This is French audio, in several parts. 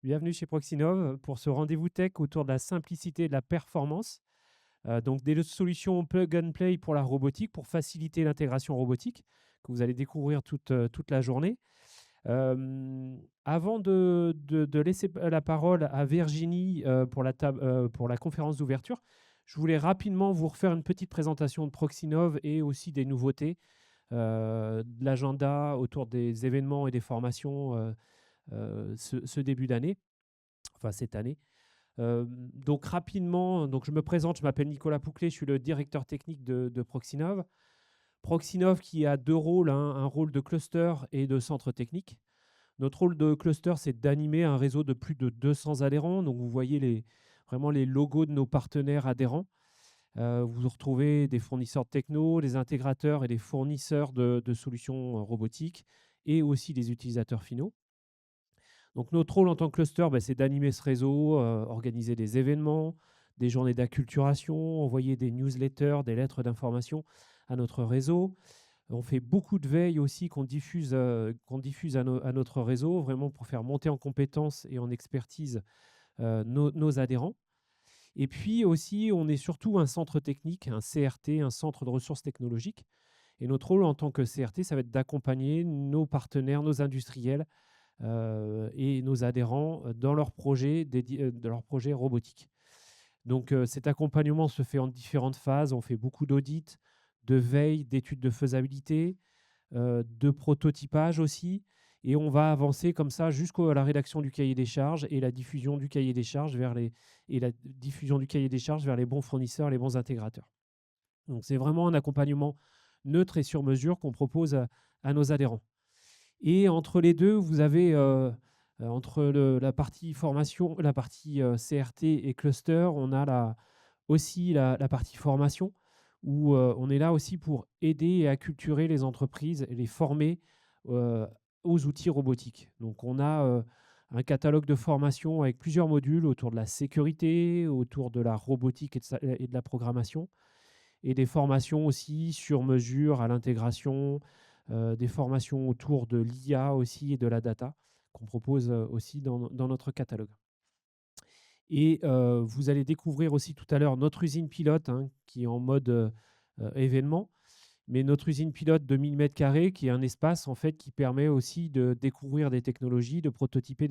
Bienvenue chez Proxinov pour ce rendez-vous tech autour de la simplicité et de la performance. Donc des solutions plug and play pour la robotique, pour faciliter l'intégration robotique, que vous allez découvrir toute la journée. Avant de laisser la parole à Virginie pour la conférence d'ouverture, je voulais rapidement vous refaire une petite présentation de Proxinov et aussi des nouveautés, de l'agenda autour des événements et des formations ce début d'année, enfin cette année. Donc rapidement, donc je me présente, je m'appelle Nicolas Pouclet, je suis le directeur technique de Proxinov. Proxinov qui a deux rôles, hein, un rôle de cluster et de centre technique. Notre rôle de cluster, c'est d'animer un réseau de plus de 200 adhérents. Donc vous voyez vraiment les logos de nos partenaires adhérents. Vous retrouvez des fournisseurs de techno, des intégrateurs et des fournisseurs de solutions robotiques et aussi des utilisateurs finaux. Donc notre rôle en tant que cluster, c'est d'animer ce réseau, organiser des événements, des journées d'acculturation, envoyer des newsletters, des lettres d'information à notre réseau. On fait beaucoup de veille aussi qu'on diffuse à notre réseau, vraiment pour faire monter en compétences et en expertise nos adhérents. Et puis aussi, on est surtout un centre technique, un CRT, un centre de ressources technologiques. Et notre rôle en tant que CRT, ça va être d'accompagner nos partenaires, nos industriels et nos adhérents dans leurs projets, de leurs projets robotiques. Donc cet accompagnement se fait en différentes phases. On fait beaucoup d'audits, de veille, d'études de faisabilité, de prototypage aussi. Et on va avancer comme ça jusqu'à la rédaction du cahier des charges et la diffusion du cahier des charges vers les bons fournisseurs, les bons intégrateurs. Donc c'est vraiment un accompagnement neutre et sur mesure qu'on propose à nos adhérents. Et entre les deux, vous avez entre la partie formation, la partie CRT et cluster, on a aussi la partie formation où on est là aussi pour aider et acculturer les entreprises et les former euh, aux outils robotiques. Donc on a un catalogue de formation avec plusieurs modules autour de la sécurité, autour de la robotique et de la programmation, et des formations aussi sur mesure à l'intégration, des formations autour de l'IA aussi et de la data qu'on propose aussi dans notre catalogue. Et vous allez découvrir aussi tout à l'heure notre usine pilote, hein, qui est en mode événement, mais notre usine pilote de 1000 m², qui est un espace en fait, qui permet aussi de découvrir des technologies, de prototyper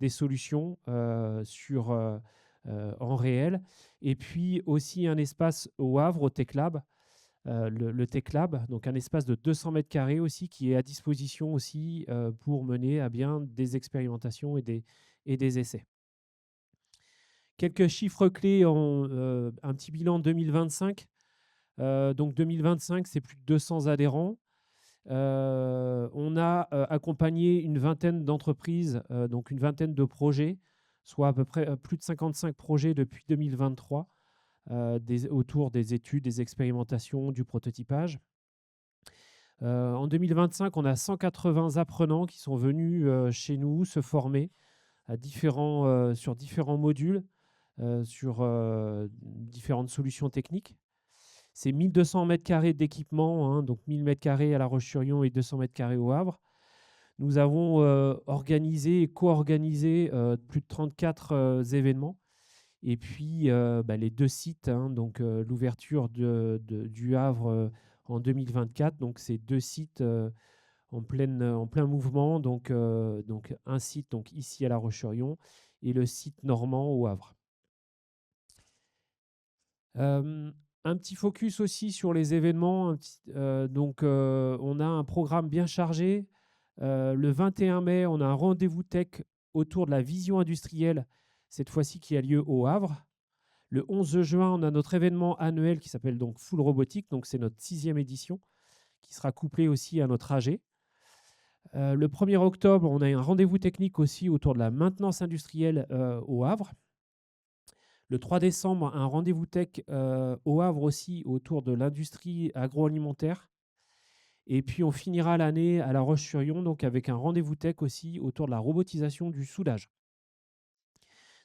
des solutions en réel. Et puis aussi un espace au Havre, au Tech Lab, le Tech Lab, donc un espace de 200 m² aussi qui est à disposition aussi pour mener à bien des expérimentations et des essais. Quelques chiffres clés, un petit bilan 2025. Donc 2025, c'est plus de 200 adhérents. On a accompagné une vingtaine d'entreprises, donc une vingtaine de projets, soit à peu près plus de 55 projets depuis 2023, autour des études, des expérimentations, du prototypage. En 2025, on a 180 apprenants qui sont venus chez nous se former sur différents modules, sur différentes solutions techniques. C'est 1200 m² d'équipement, hein, donc 1000 m² à La Roche-sur-Yon et 200 m² au Havre. Nous avons organisé et co-organisé plus de 34 événements. Et puis les deux sites, hein, donc l'ouverture du Havre en 2024, donc c'est deux sites en plein mouvement, donc un site donc ici à La Roche-sur-Yon et le site normand au Havre. Un petit focus aussi sur les événements. On a un programme bien chargé. Le 21 mai, on a un rendez-vous tech autour de la vision industrielle, cette fois-ci qui a lieu au Havre. Le 11 juin, on a notre événement annuel qui s'appelle donc Full Robotique. Donc c'est notre 6e édition qui sera couplée aussi à notre AG. Le 1er octobre, on a un rendez-vous technique aussi autour de la maintenance industrielle au Havre. Le 3 décembre, un rendez-vous tech au Havre aussi autour de l'industrie agroalimentaire. Et puis, on finira l'année à La Roche-sur-Yon donc avec un rendez-vous tech aussi autour de la robotisation du soudage.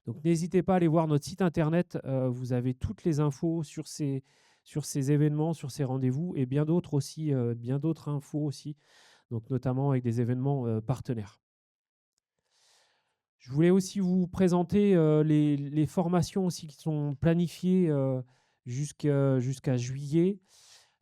Donc, n'hésitez pas à aller voir notre site internet. Vous avez toutes les infos sur ces événements, sur ces rendez-vous et bien d'autres aussi, bien d'autres infos aussi, donc notamment avec des événements partenaires. Je voulais aussi vous présenter les formations aussi qui sont planifiées jusqu'à juillet.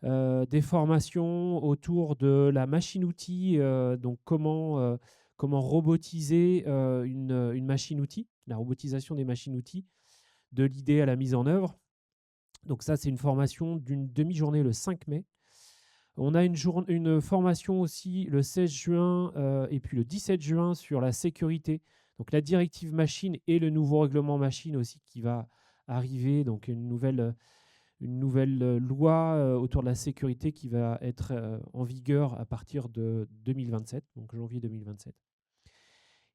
Des formations autour de la machine-outil, donc comment robotiser une machine-outil, la robotisation des machines-outils, de l'idée à la mise en œuvre. Donc ça, c'est une formation d'une demi-journée le 5 mai. On a une formation aussi le 16 juin et puis le 17 juin sur la sécurité. Donc la directive machine et le nouveau règlement machine aussi qui va arriver. Donc une nouvelle loi autour de la sécurité qui va être en vigueur à partir de 2027, donc janvier 2027.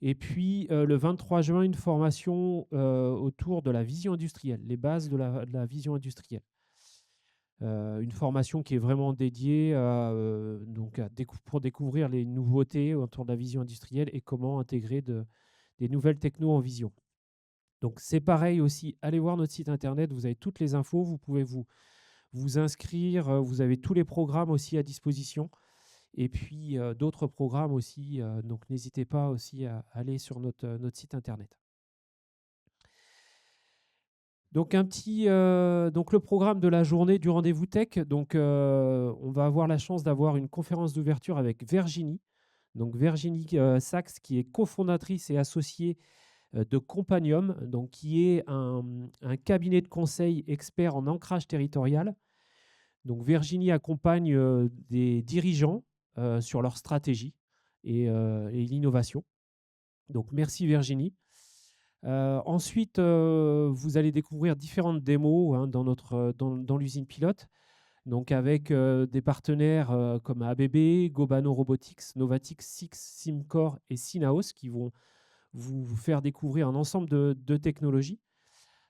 Et puis le 23 juin, une formation autour de la vision industrielle, les bases de la vision industrielle. Une formation qui est vraiment dédiée pour découvrir les nouveautés autour de la vision industrielle et comment intégrer des nouvelles technos en vision. Donc c'est pareil aussi, allez voir notre site internet, vous avez toutes les infos, vous pouvez vous inscrire, vous avez tous les programmes aussi à disposition et puis d'autres programmes aussi, donc n'hésitez pas aussi à aller sur notre site internet. Donc donc le programme de la journée du rendez-vous tech. Donc on va avoir la chance d'avoir une conférence d'ouverture avec Virginie. Donc Virginie Sachs, qui est cofondatrice et associée de Companium, donc qui est un cabinet de conseil expert en ancrage territorial. Donc Virginie accompagne des dirigeants sur leur stratégie et l'innovation. Donc merci Virginie. Ensuite, vous allez découvrir différentes démos dans l'usine pilote, donc avec des partenaires comme ABB, Gobano Robotics, Novatix, Six, Simcore et Synaos qui vont vous faire découvrir un ensemble de technologies.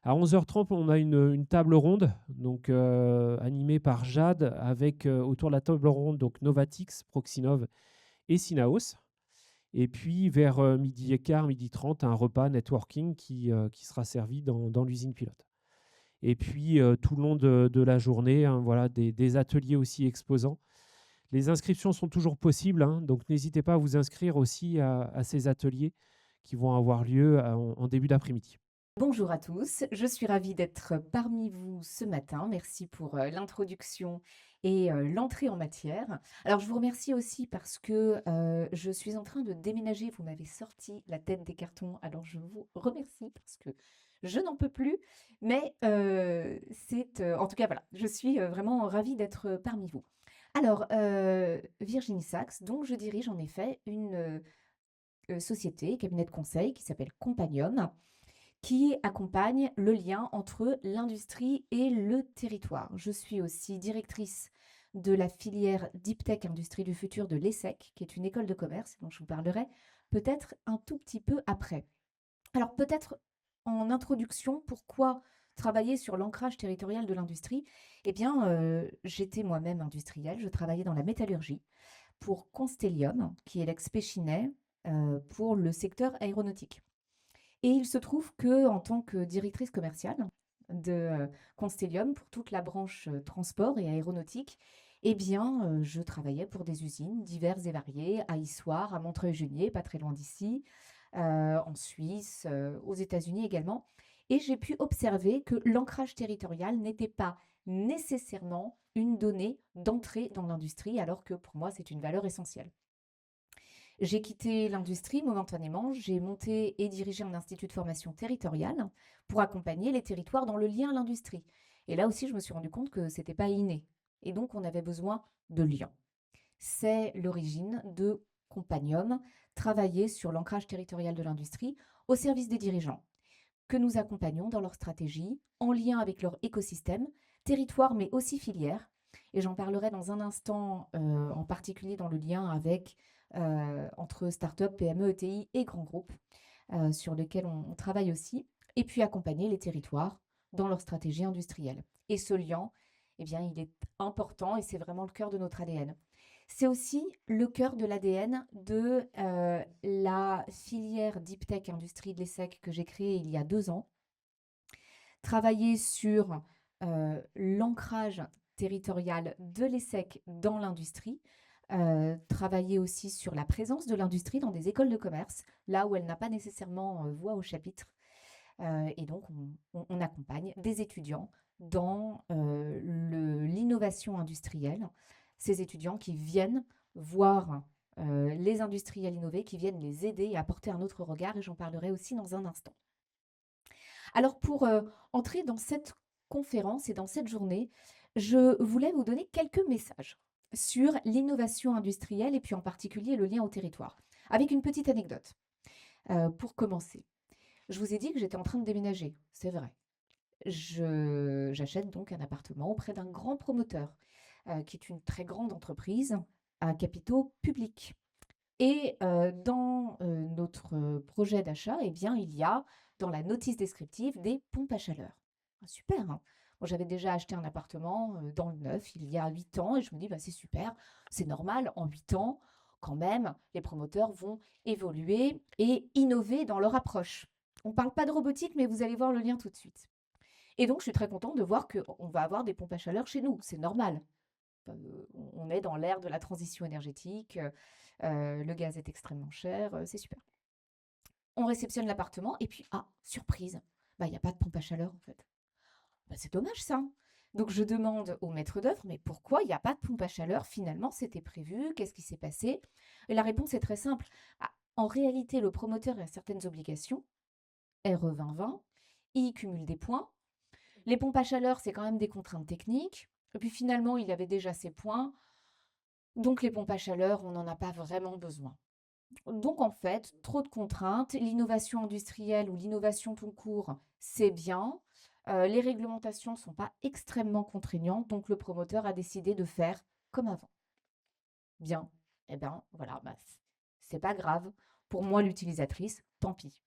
À 11h30, on a une table ronde donc, animée par Jade avec autour de la table ronde donc Novatix, Proxinov et Synaos. Et puis, vers midi et quart, midi 30, un repas networking qui sera servi dans l'usine pilote. Et puis, tout le long de la journée, voilà, des ateliers aussi exposants. Les inscriptions sont toujours possibles, donc n'hésitez pas à vous inscrire aussi à ces ateliers qui vont avoir lieu en début d'après-midi. Bonjour à tous, je suis ravie d'être parmi vous ce matin. Merci pour l'introduction et l'entrée en matière. Alors je vous remercie aussi parce que je suis en train de déménager. Vous m'avez sorti la tête des cartons, alors je vous remercie parce que je n'en peux plus. Mais en tout cas voilà, je suis vraiment ravie d'être parmi vous. Alors Virginie Sachs, donc je dirige en effet une société, cabinet de conseil qui s'appelle Companium, qui accompagne le lien entre l'industrie et le territoire. Je suis aussi directrice de la filière Deep Tech Industrie du futur de l'ESSEC, qui est une école de commerce dont je vous parlerai peut-être un tout petit peu après. Alors peut-être en introduction, pourquoi travailler sur l'ancrage territorial de l'industrie? Eh bien, j'étais moi-même industrielle, je travaillais dans la métallurgie pour Constellium, qui est l'ex-Péchinet pour le secteur aéronautique. Et il se trouve que en tant que directrice commerciale de Constellium pour toute la branche transport et aéronautique, eh bien, je travaillais pour des usines diverses et variées, à Issoire, à Montreuil-Juigné, pas très loin d'ici, en Suisse, aux États-Unis également. Et j'ai pu observer que l'ancrage territorial n'était pas nécessairement une donnée d'entrée dans l'industrie, alors que pour moi, c'est une valeur essentielle. J'ai quitté l'industrie momentanément, j'ai monté et dirigé un institut de formation territoriale pour accompagner les territoires dans le lien à l'industrie. Et là aussi, je me suis rendu compte que ce n'était pas inné. Et donc, on avait besoin de liens. C'est l'origine de Companium, travailler sur l'ancrage territorial de l'industrie au service des dirigeants, que nous accompagnons dans leur stratégie, en lien avec leur écosystème, territoire mais aussi filière. Et j'en parlerai dans un instant, en particulier dans le lien avec entre start-up, PME, ETI et grands groupes, sur lesquels on travaille aussi, et puis accompagner les territoires dans leur stratégie industrielle. Et ce lien, eh bien, il est important et c'est vraiment le cœur de notre ADN. C'est aussi le cœur de l'ADN de la filière Deep Tech Industrie de l'ESSEC que j'ai créée il y a 2 ans. Travailler sur l'ancrage territorial de l'ESSEC dans l'industrie travailler aussi sur la présence de l'industrie dans des écoles de commerce, là où elle n'a pas nécessairement voix au chapitre. Et donc, on accompagne des étudiants dans l'innovation industrielle. Ces étudiants qui viennent voir les industriels innover, qui viennent les aider et apporter un autre regard, et j'en parlerai aussi dans un instant. Alors, pour entrer dans cette conférence et dans cette journée, je voulais vous donner quelques messages sur l'innovation industrielle et puis en particulier le lien au territoire, avec une petite anecdote. Pour commencer, je vous ai dit que j'étais en train de déménager, c'est vrai. J'achète donc un appartement auprès d'un grand promoteur, qui est une très grande entreprise à capitaux publics. Et dans notre projet d'achat, eh bien, il y a dans la notice descriptive des pompes à chaleur. Ah, super, hein. Moi, j'avais déjà acheté un appartement dans le neuf il y a 8 ans et je me dis, bah, c'est super, c'est normal, en 8 ans, quand même, les promoteurs vont évoluer et innover dans leur approche. On ne parle pas de robotique, mais vous allez voir le lien tout de suite. Et donc, je suis très contente de voir qu'on va avoir des pompes à chaleur chez nous, c'est normal. On est dans l'ère de la transition énergétique, le gaz est extrêmement cher, c'est super. On réceptionne l'appartement et puis, ah, surprise, bah, il y a pas de pompe à chaleur en fait. Bah, c'est dommage ça. Donc je demande au maître d'œuvre, mais pourquoi il n'y a pas de pompe à chaleur? Finalement, c'était prévu, qu'est-ce qui s'est passé? Et la réponse est très simple. Ah, en réalité, le promoteur a certaines obligations, RE 2020, il cumule des points. Les pompes à chaleur, c'est quand même des contraintes techniques. Et puis finalement, il avait déjà ses points. Donc les pompes à chaleur, on n'en a pas vraiment besoin. Donc en fait, trop de contraintes, l'innovation industrielle ou l'innovation tout court, c'est bien. Les réglementations ne sont pas extrêmement contraignantes, donc le promoteur a décidé de faire comme avant. Bien, eh bien voilà, bah, c'est pas grave. Pour moi, l'utilisatrice, tant pis.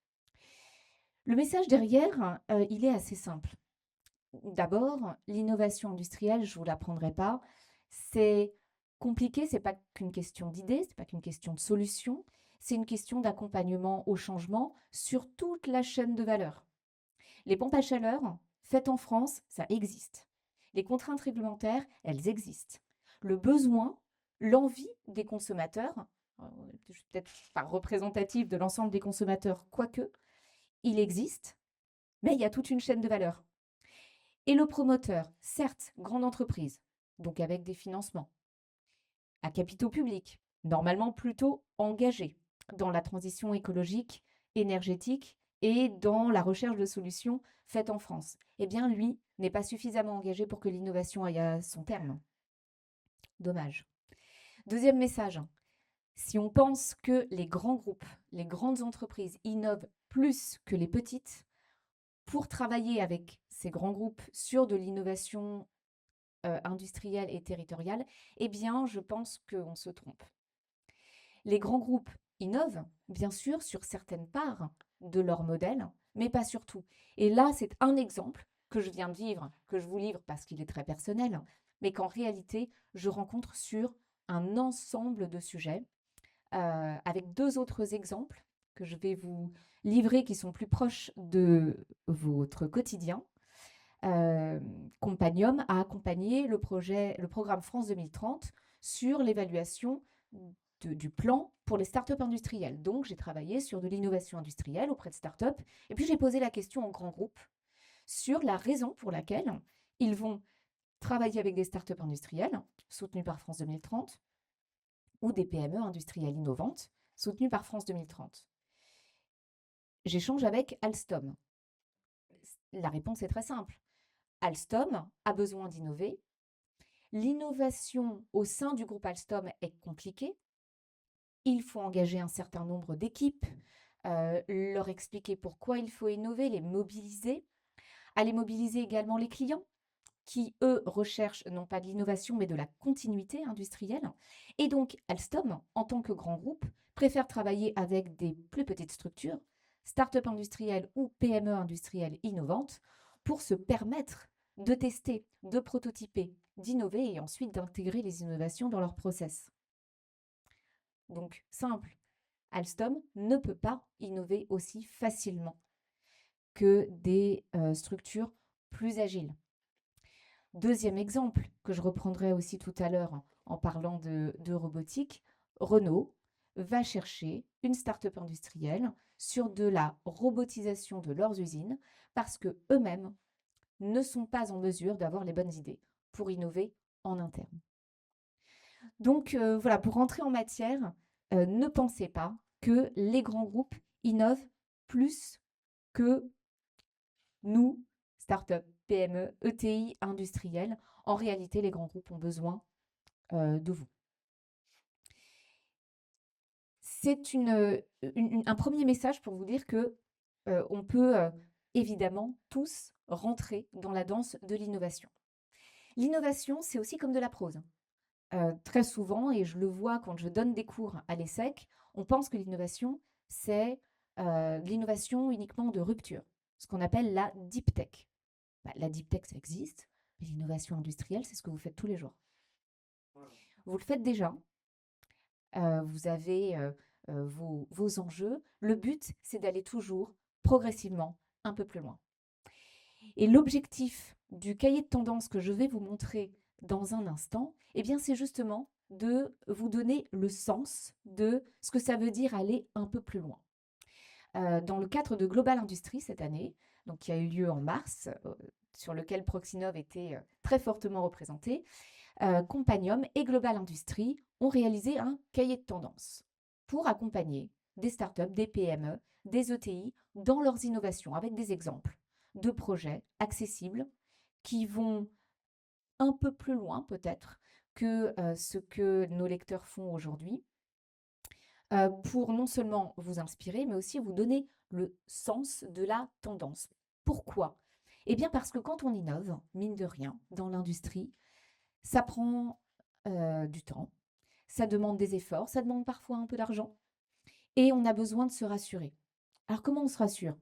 Le message derrière, il est assez simple. D'abord, l'innovation industrielle, je ne vous l'apprendrai pas, c'est compliqué, c'est pas qu'une question d'idée, c'est pas qu'une question de solution, c'est une question d'accompagnement au changement sur toute la chaîne de valeur. Les pompes à chaleur, faites en France, ça existe. Les contraintes réglementaires, elles existent. Le besoin, l'envie des consommateurs, je suis peut-être pas représentatif de l'ensemble des consommateurs, quoique, il existe, mais il y a toute une chaîne de valeur. Et le promoteur, certes, grande entreprise, donc avec des financements, à capitaux publics, normalement plutôt engagé dans la transition écologique, énergétique et dans la recherche de solutions faites en France, eh bien lui n'est pas suffisamment engagé pour que l'innovation aille à son terme. Dommage. Deuxième message, si on pense que les grands groupes, les grandes entreprises innovent plus que les petites, pour travailler avec ces grands groupes sur de l'innovation industrielle et territoriale, eh bien, je pense qu'on se trompe. Les grands groupes innovent, bien sûr, sur certaines parts de leur modèle, mais pas sur tout. Et là, c'est un exemple que je viens de vivre, que je vous livre parce qu'il est très personnel, mais qu'en réalité, je rencontre sur un ensemble de sujets, avec deux autres exemples que je vais vous livrer qui sont plus proches de votre quotidien. Compagnium a accompagné le programme France 2030 sur l'évaluation du plan pour les startups industrielles. Donc, j'ai travaillé sur de l'innovation industrielle auprès de startups et puis j'ai posé la question aux grands groupes sur la raison pour laquelle ils vont travailler avec des startups industrielles soutenues par France 2030 ou des PME industrielles innovantes soutenues par France 2030. J'échange avec Alstom. La réponse est très simple. Alstom a besoin d'innover. L'innovation au sein du groupe Alstom est compliquée. Il faut engager un certain nombre d'équipes, leur expliquer pourquoi il faut innover, les mobiliser. Aller mobiliser également les clients qui, eux, recherchent non pas de l'innovation, mais de la continuité industrielle. Et donc, Alstom, en tant que grand groupe, préfère travailler avec des plus petites structures, start-up industrielles ou PME industrielles innovantes, pour se permettre de tester, de prototyper, d'innover et ensuite d'intégrer les innovations dans leur process. Donc, simple, Alstom ne peut pas innover aussi facilement que des structures plus agiles. Deuxième exemple que je reprendrai aussi tout à l'heure en parlant de robotique, Renault va chercher une start-up industrielle sur de la robotisation de leurs usines parce qu'eux-mêmes ne sont pas en mesure d'avoir les bonnes idées pour innover en interne. Donc voilà, pour rentrer en matière, ne pensez pas que les grands groupes innovent plus que nous, start-up, PME, ETI, industriels. En réalité, les grands groupes ont besoin de vous. C'est un premier message pour vous dire que on peut évidemment tous rentrer dans la danse de l'innovation. L'innovation, c'est aussi comme de la prose. Très souvent, et je le vois quand je donne des cours à l'ESSEC, on pense que l'innovation, c'est l'innovation uniquement de rupture, ce qu'on appelle la deep tech. La deep tech, ça existe, mais l'innovation industrielle, c'est ce que vous faites tous les jours. Vous le faites déjà, vous avez vos enjeux. Le but, c'est d'aller toujours, progressivement, un peu plus loin. Et l'objectif du cahier de tendance que je vais vous montrer dans un instant, eh bien, c'est justement de vous donner le sens de ce que ça veut dire aller un peu plus loin. Dans le cadre de Global Industrie cette année, donc qui a eu lieu en mars, sur lequel Proxinov était très fortement représenté, Companium et Global Industrie ont réalisé un cahier de tendance pour accompagner des startups, des PME, des ETI dans leurs innovations avec des exemples de projets accessibles qui vont un peu plus loin peut-être que ce que nos lecteurs font aujourd'hui pour non seulement vous inspirer, mais aussi vous donner le sens de la tendance. Pourquoi? Eh bien parce que quand on innove, mine de rien, dans l'industrie, ça prend du temps, ça demande des efforts, ça demande parfois un peu d'argent et on a besoin de se rassurer. Alors comment on se rassure?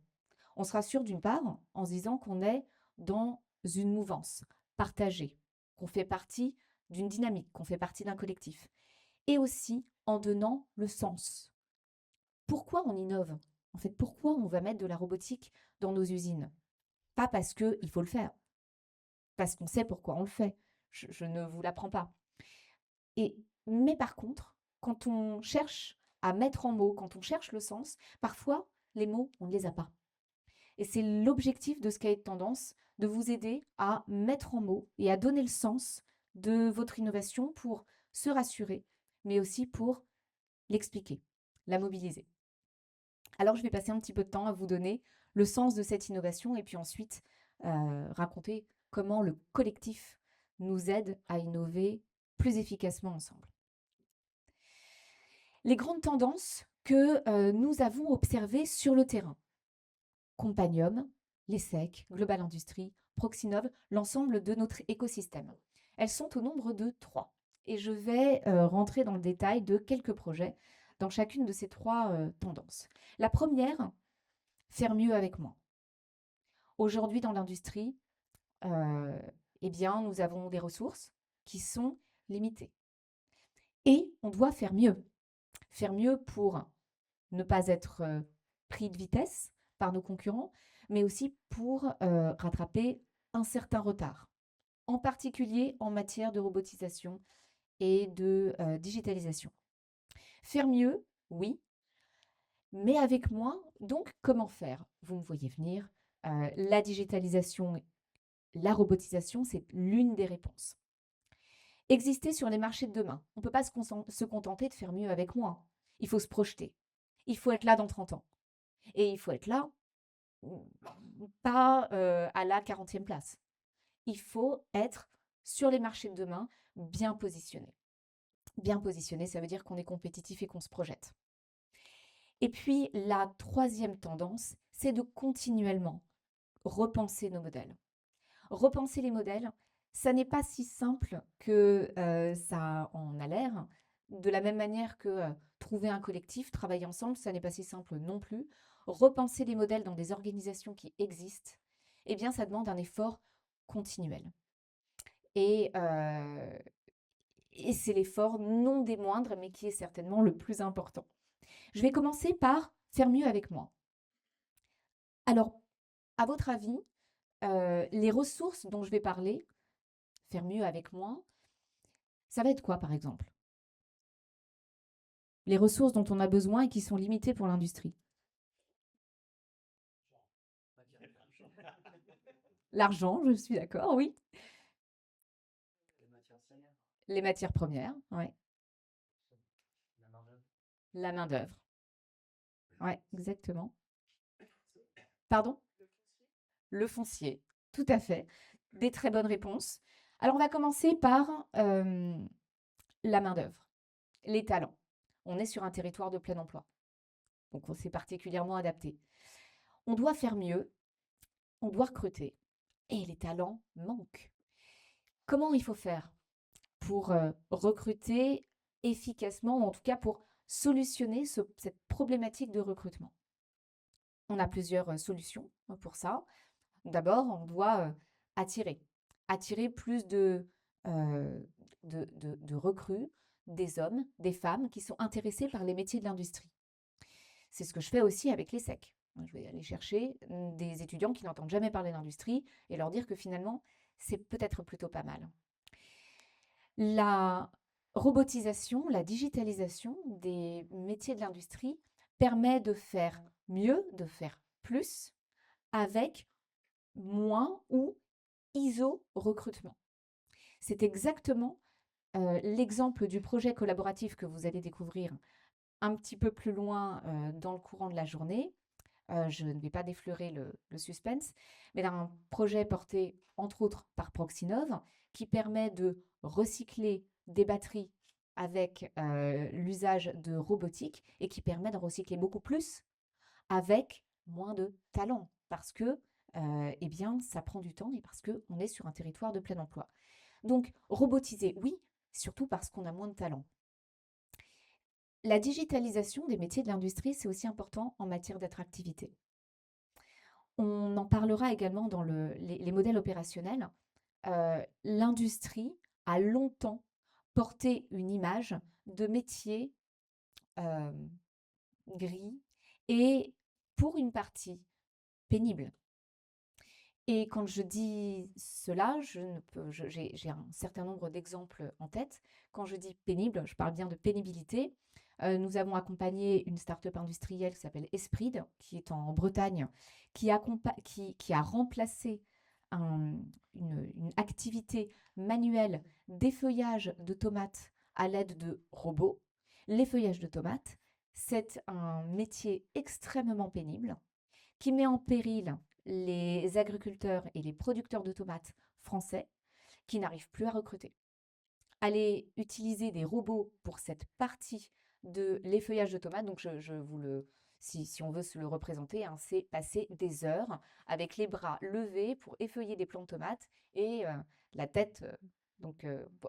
On se rassure d'une part en se disant qu'on est dans une mouvance partagée, qu'on fait partie d'une dynamique, qu'on fait partie d'un collectif et aussi en donnant le sens. Pourquoi on innove? En fait, pourquoi on va mettre de la robotique dans nos usines? Pas parce qu'il faut le faire, parce qu'on sait pourquoi on le fait. Je ne vous l'apprends pas. Mais par contre, quand on cherche à mettre en mots, quand on cherche le sens, parfois, les mots, on ne les a pas. Et c'est l'objectif de ce cahier de tendance, de vous aider à mettre en mots et à donner le sens de votre innovation pour se rassurer, mais aussi pour l'expliquer, la mobiliser. Alors, je vais passer un petit peu de temps à vous donner le sens de cette innovation et puis ensuite raconter comment le collectif nous aide à innover plus efficacement ensemble. Les grandes tendances que nous avons observées sur le terrain. Companium, l'ESSEC, Global Industrie, Proxinov, l'ensemble de notre écosystème. Elles sont au nombre de 3. Et je vais rentrer dans le détail de quelques projets dans chacune de ces 3 tendances. La première, faire mieux avec moins. Aujourd'hui, dans l'industrie, eh bien, nous avons des ressources qui sont limitées. Et on doit faire mieux. Faire mieux pour ne pas être pris de vitesse par nos concurrents, mais aussi pour rattraper un certain retard, en particulier en matière de robotisation et de digitalisation. Faire mieux, oui, mais avec moins. Donc, comment faire? Vous me voyez venir. La digitalisation, la robotisation, c'est l'une des réponses. Exister sur les marchés de demain. On ne peut pas se contenter de faire mieux avec moins. Il faut se projeter. Il faut être là dans 30 ans. Et il faut être là, pas à la 40e place. Il faut être sur les marchés de demain bien positionné. Bien positionné, ça veut dire qu'on est compétitif et qu'on se projette. Et puis, la troisième tendance, c'est de continuellement repenser nos modèles. Repenser les modèles, ça n'est pas si simple que ça en a l'air. De la même manière que trouver un collectif, travailler ensemble, ça n'est pas si simple non plus. Repenser les modèles dans des organisations qui existent, eh bien, ça demande un effort continuel. Et c'est l'effort non des moindres, mais qui est certainement le plus important. Je vais commencer par faire mieux avec moi. Alors, à votre avis, les ressources dont je vais parler, faire mieux avec moi, Ça va être quoi, par exemple? Les ressources dont on a besoin et qui sont limitées pour l'industrie. L'argent, je suis d'accord, oui. Les matières premières, ouais. La main-d'œuvre. Ouais, exactement. Pardon? Le foncier, tout à fait. Des très bonnes réponses. Alors, on va commencer par la main-d'œuvre, les talents. On est sur un territoire de plein emploi, donc on s'est particulièrement adapté. On doit faire mieux, on doit recruter, et les talents manquent. Comment il faut faire pour recruter efficacement, ou en tout cas pour solutionner cette problématique de recrutement? On a plusieurs solutions pour ça. D'abord, on doit attirer, attirer plus de recrues, des hommes, des femmes qui sont intéressés par les métiers de l'industrie. C'est ce que je fais aussi avec les SEC. Je vais aller chercher des étudiants qui n'entendent jamais parler d'industrie et leur dire que finalement, c'est peut-être plutôt pas mal. La robotisation, la digitalisation des métiers de l'industrie permet de faire mieux, de faire plus avec moins ou ISO recrutement. C'est exactement l'exemple du projet collaboratif que vous allez découvrir un petit peu plus loin dans le courant de la journée. Je ne vais pas défleurer le suspense, mais d'un projet porté entre autres par Proxinov qui permet de recycler des batteries avec l'usage de robotique et qui permet de recycler beaucoup plus avec moins de talent parce que eh bien, ça prend du temps et parce qu'on est sur un territoire de plein emploi. Donc, robotiser, oui, surtout parce qu'on a moins de talent. La digitalisation des métiers de l'industrie, c'est aussi important en matière d'attractivité. On en parlera également dans les modèles opérationnels. L'industrie a longtemps porté une image de métier gris et pour une partie pénible. Et quand je dis cela, j'ai un certain nombre d'exemples en tête. Quand je dis pénible, je parle bien de pénibilité. Nous avons accompagné une start-up industrielle qui s'appelle Esprid, qui est en Bretagne, qui a remplacé une activité manuelle d'effeuillage de tomates à l'aide de robots. L'effeuillage de tomates, c'est un métier extrêmement pénible qui met en péril les agriculteurs et les producteurs de tomates français qui n'arrivent plus à recruter. Aller utiliser des robots pour cette partie de l'effeuillage de tomates, donc si on veut se le représenter, hein, c'est passer des heures avec les bras levés pour effeuiller des plants de tomates et la tête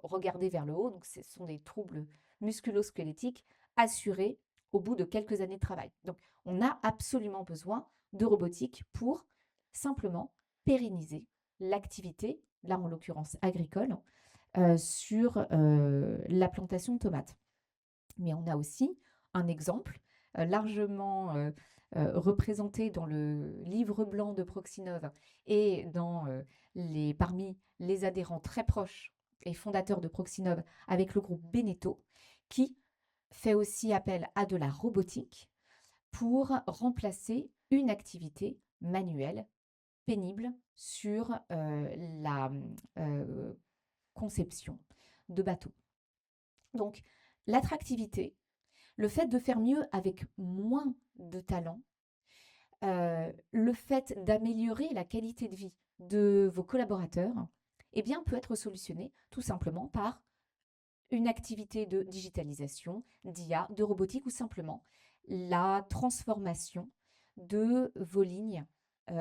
regarder vers le haut. Donc ce sont des troubles musculo-squelettiques assurés au bout de quelques années de travail. Donc on a absolument besoin de robotique pour simplement pérenniser l'activité, là en l'occurrence agricole, sur la plantation de tomates. Mais on a aussi un exemple largement représenté dans le livre blanc de Proxinov et parmi les adhérents très proches et fondateurs de Proxinov avec le groupe Beneteau, qui fait aussi appel à de la robotique pour remplacer une activité manuelle pénible sur la conception de bateaux. Donc, l'attractivité, le fait de faire mieux avec moins de talent, le fait d'améliorer la qualité de vie de vos collaborateurs, eh bien, peut être solutionné tout simplement par une activité de digitalisation, d'IA, de robotique ou simplement la transformation de vos lignes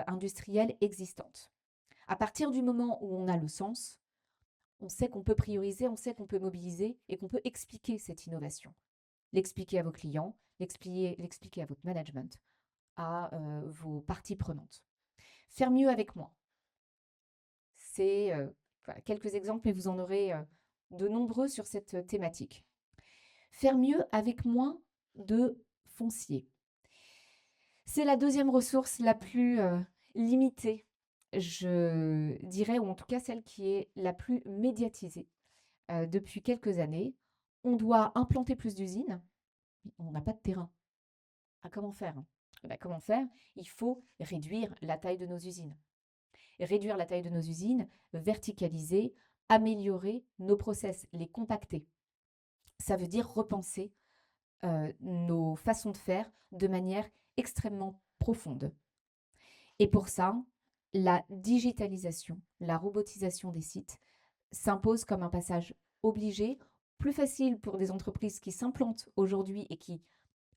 industrielles existantes. À partir du moment où on a le sens, on sait qu'on peut prioriser, on sait qu'on peut mobiliser et qu'on peut expliquer cette innovation. L'expliquer à vos clients, l'expliquer à votre management, à vos parties prenantes. Faire mieux avec moins. C'est quelques exemples, mais vous en aurez de nombreux sur cette thématique. Faire mieux avec moins de foncier. C'est la deuxième ressource la plus limitée, je dirais, ou en tout cas celle qui est la plus médiatisée depuis quelques années. On doit implanter plus d'usines, on n'a pas de terrain. Comment faire? Eh ben, comment faire? Il faut réduire la taille de nos usines. Réduire la taille de nos usines, verticaliser, améliorer nos process, les compacter. Ça veut dire repenser nos façons de faire de manière extrêmement profonde. Et pour ça, la digitalisation, la robotisation des sites s'impose comme un passage obligé, plus facile pour des entreprises qui s'implantent aujourd'hui et qui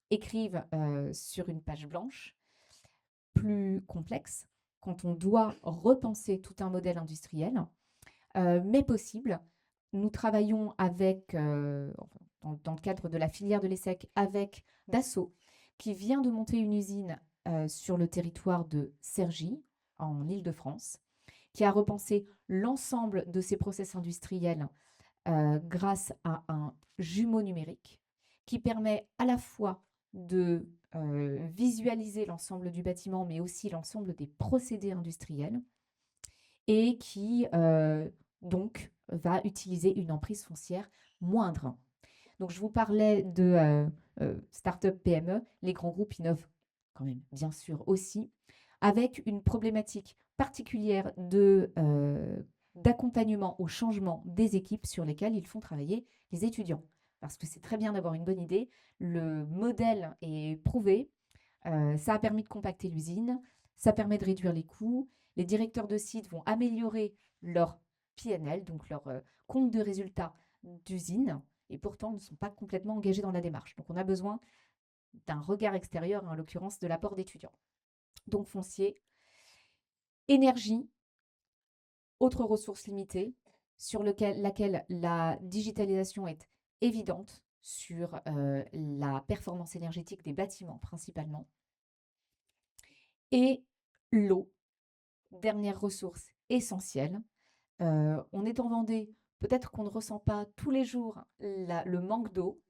écrivent sur une page blanche, plus complexe quand on doit repenser tout un modèle industriel, mais possible. Nous travaillons avec, dans le cadre de la filière de l'ESSEC, avec Dassault, qui vient de monter une usine sur le territoire de Cergy, en Île-de-France, qui a repensé l'ensemble de ses process industriels grâce à un jumeau numérique qui permet à la fois de visualiser l'ensemble du bâtiment, mais aussi l'ensemble des procédés industriels, et qui donc va utiliser une emprise foncière moindre. Donc je vous parlais de start-up PME, les grands groupes innovent quand même bien sûr aussi, avec une problématique particulière d'accompagnement au changement des équipes sur lesquelles ils font travailler les étudiants. Parce que c'est très bien d'avoir une bonne idée, le modèle est prouvé, ça a permis de compacter l'usine, ça permet de réduire les coûts, les directeurs de site vont améliorer leur PNL, donc leur compte de résultats d'usine, et pourtant ne sont pas complètement engagés dans la démarche. Donc on a besoin d'un regard extérieur, en l'occurrence de l'apport d'étudiants. Donc foncier, énergie, autre ressource limitée, sur laquelle la digitalisation est évidente sur la performance énergétique des bâtiments principalement. Et l'eau, dernière ressource essentielle. On est en Vendée, peut-être qu'on ne ressent pas tous les jours le manque d'eau,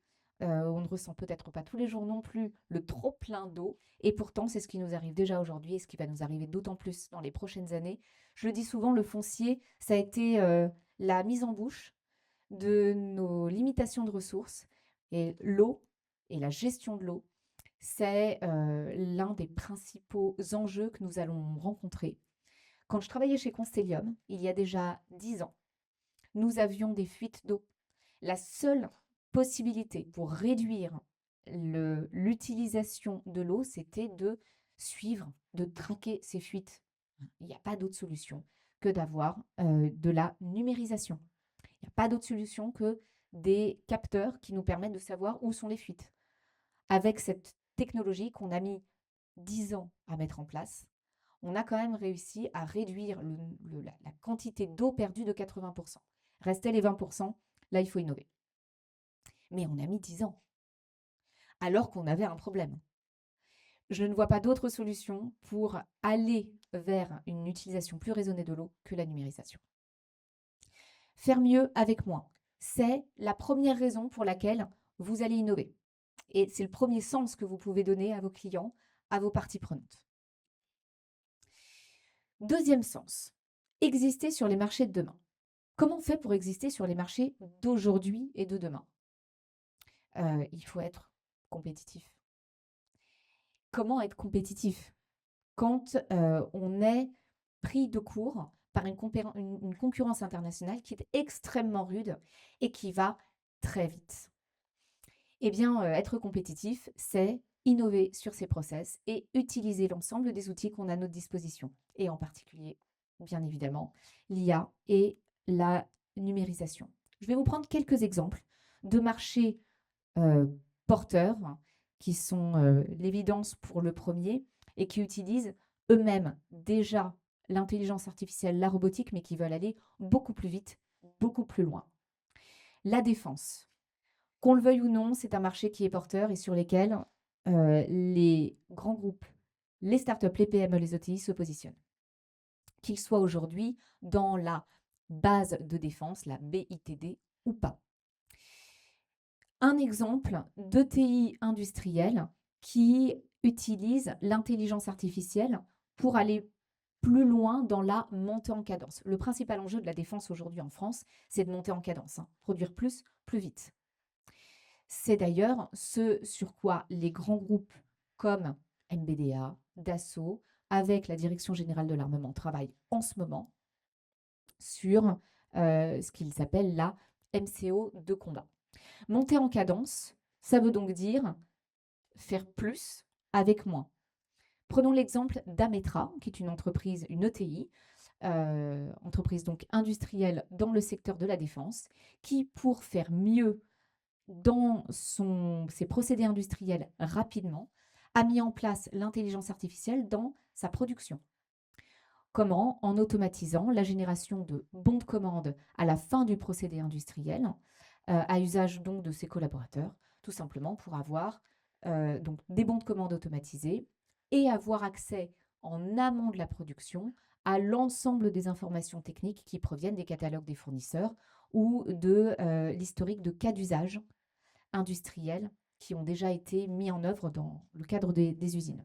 on ne ressent peut-être pas tous les jours non plus le trop plein d'eau, et pourtant c'est ce qui nous arrive déjà aujourd'hui et ce qui va nous arriver d'autant plus dans les prochaines années. Je le dis souvent, le foncier, ça a été la mise en bouche de nos limitations de ressources, et l'eau et la gestion de l'eau, c'est l'un des principaux enjeux que nous allons rencontrer. Quand je travaillais chez Constellium, il y a déjà 10 ans, nous avions des fuites d'eau. La seule possibilité pour réduire l'utilisation de l'eau, c'était de suivre, de traquer ces fuites. Il n'y a pas d'autre solution que d'avoir de la numérisation. Il n'y a pas d'autre solution que des capteurs qui nous permettent de savoir où sont les fuites. Avec cette technologie qu'on a mis 10 ans à mettre en place, on a quand même réussi à réduire la quantité d'eau perdue de 80%. Restait les 20%, là il faut innover. Mais on a mis 10 ans, alors qu'on avait un problème. Je ne vois pas d'autre solution pour aller vers une utilisation plus raisonnée de l'eau que la numérisation. Faire mieux avec moins, c'est la première raison pour laquelle vous allez innover. Et c'est le premier sens que vous pouvez donner à vos clients, à vos parties prenantes. Deuxième sens, exister sur les marchés de demain. Comment on fait pour exister sur les marchés d'aujourd'hui et de demain? Il faut être compétitif. Comment être compétitif quand on est pris de court par une concurrence internationale qui est extrêmement rude et qui va très vite? Eh bien, être compétitif, c'est innover sur ses process et utiliser l'ensemble des outils qu'on a à notre disposition, et en particulier, bien évidemment, l'IA et la numérisation. Je vais vous prendre quelques exemples de marchés porteurs qui sont l'évidence pour le premier et qui utilisent eux-mêmes déjà l'intelligence artificielle, la robotique, mais qui veulent aller beaucoup plus vite, beaucoup plus loin. La défense. Qu'on le veuille ou non, c'est un marché qui est porteur et sur lesquels les grands groupes, les startups, les PME, les ETI se positionnent. Qu'ils soient aujourd'hui dans la base de défense, la BITD ou pas. Un exemple d'ETI industriel qui utilise l'intelligence artificielle pour aller plus loin dans la montée en cadence. Le principal enjeu de la défense aujourd'hui en France, c'est de monter en cadence, hein, produire plus, plus vite. C'est d'ailleurs ce sur quoi les grands groupes comme MBDA, Dassault, avec la Direction générale de l'armement, travaillent en ce moment sur ce qu'ils appellent la MCO de combat. Monter en cadence, ça veut donc dire faire plus avec moins. Prenons l'exemple d'Ametra, qui est une entreprise, une ETI, entreprise donc industrielle dans le secteur de la défense, qui, pour faire mieux dans ses procédés industriels rapidement, a mis en place l'intelligence artificielle dans sa production. Comment? En automatisant la génération de bons de commande à la fin du procédé industriel, à usage donc de ses collaborateurs, tout simplement pour avoir donc des bons de commande automatisés et avoir accès en amont de la production à l'ensemble des informations techniques qui proviennent des catalogues des fournisseurs ou de l'historique de cas d'usage industriels qui ont déjà été mis en œuvre dans le cadre des usines.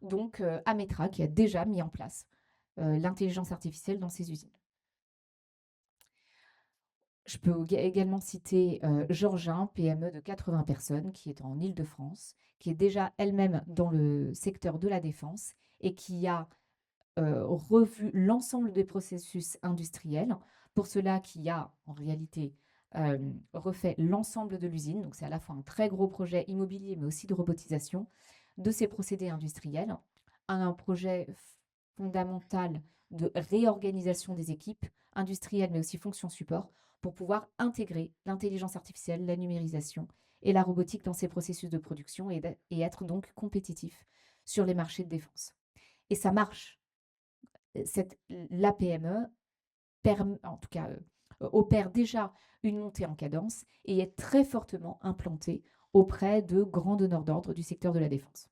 Donc Ametra qui a déjà mis en place l'intelligence artificielle dans ses usines. Je peux également citer Georgin, PME de 80 personnes, qui est en Île-de-France, qui est déjà elle-même dans le secteur de la défense et qui a revu l'ensemble des processus industriels. Pour cela, qui a en réalité refait l'ensemble de l'usine. Donc c'est à la fois un très gros projet immobilier, mais aussi de robotisation de ces procédés industriels. Un projet fondamental de réorganisation des équipes industrielles, mais aussi fonction support, pour pouvoir intégrer l'intelligence artificielle, la numérisation et la robotique dans ces processus de production et être donc compétitif sur les marchés de défense. Et ça marche. La PME, en tout cas, opère déjà une montée en cadence et est très fortement implantée auprès de grands donneurs d'ordre du secteur de la défense.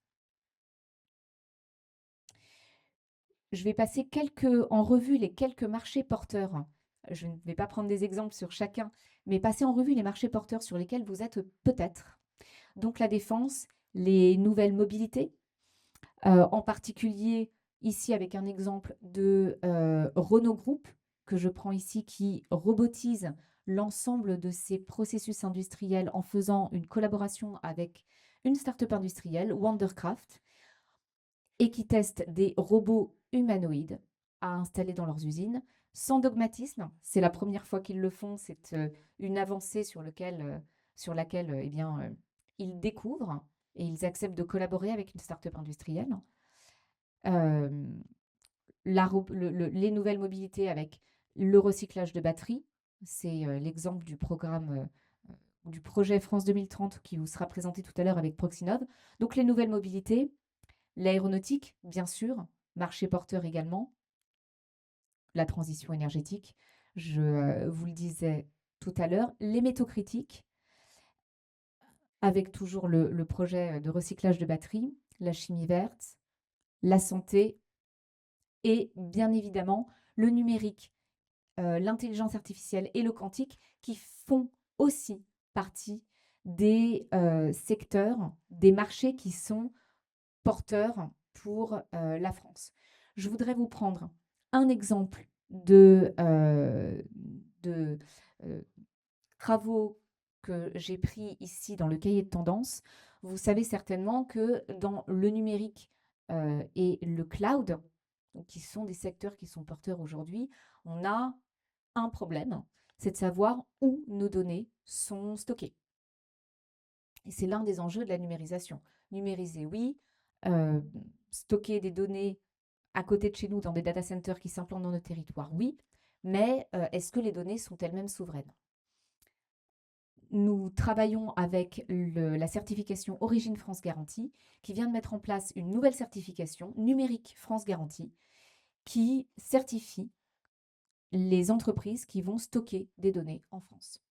Je vais passer en revue les quelques marchés porteurs. Je ne vais pas prendre des exemples sur chacun, mais passer en revue les marchés porteurs sur lesquels vous êtes peut-être. Donc la défense, les nouvelles mobilités, en particulier ici avec un exemple de Renault Group, que je prends ici, qui robotise l'ensemble de ses processus industriels en faisant une collaboration avec une start-up industrielle, Wondercraft, et qui teste des robots humanoïdes à installer dans leurs usines, sans dogmatisme. C'est la première fois qu'ils le font, c'est une avancée sur laquelle ils découvrent et ils acceptent de collaborer avec une start-up industrielle. Les nouvelles mobilités avec le recyclage de batteries, c'est l'exemple du programme du projet France 2030 qui vous sera présenté tout à l'heure avec Proxinov. Donc les nouvelles mobilités, l'aéronautique, bien sûr, marché porteur également, la transition énergétique, je vous le disais tout à l'heure, les métaux critiques, avec toujours le projet de recyclage de batteries, la chimie verte, la santé et bien évidemment le numérique, l'intelligence artificielle et le quantique qui font aussi partie des secteurs, des marchés qui sont porteurs pour la France. Je voudrais vous prendre un exemple de travaux que j'ai pris ici dans le cahier de tendance. Vous savez certainement que dans le numérique et le cloud, qui sont des secteurs qui sont porteurs aujourd'hui, on a un problème, c'est de savoir où nos données sont stockées. Et c'est l'un des enjeux de la numérisation. Numériser, oui. Stocker des données à côté de chez nous dans des data centers qui s'implantent dans nos territoires, oui. Mais est-ce que les données sont elles-mêmes souveraines? Nous travaillons avec la certification Origine France Garantie, qui vient de mettre en place une nouvelle certification numérique France Garantie, qui certifie les entreprises qui vont stocker des données en France.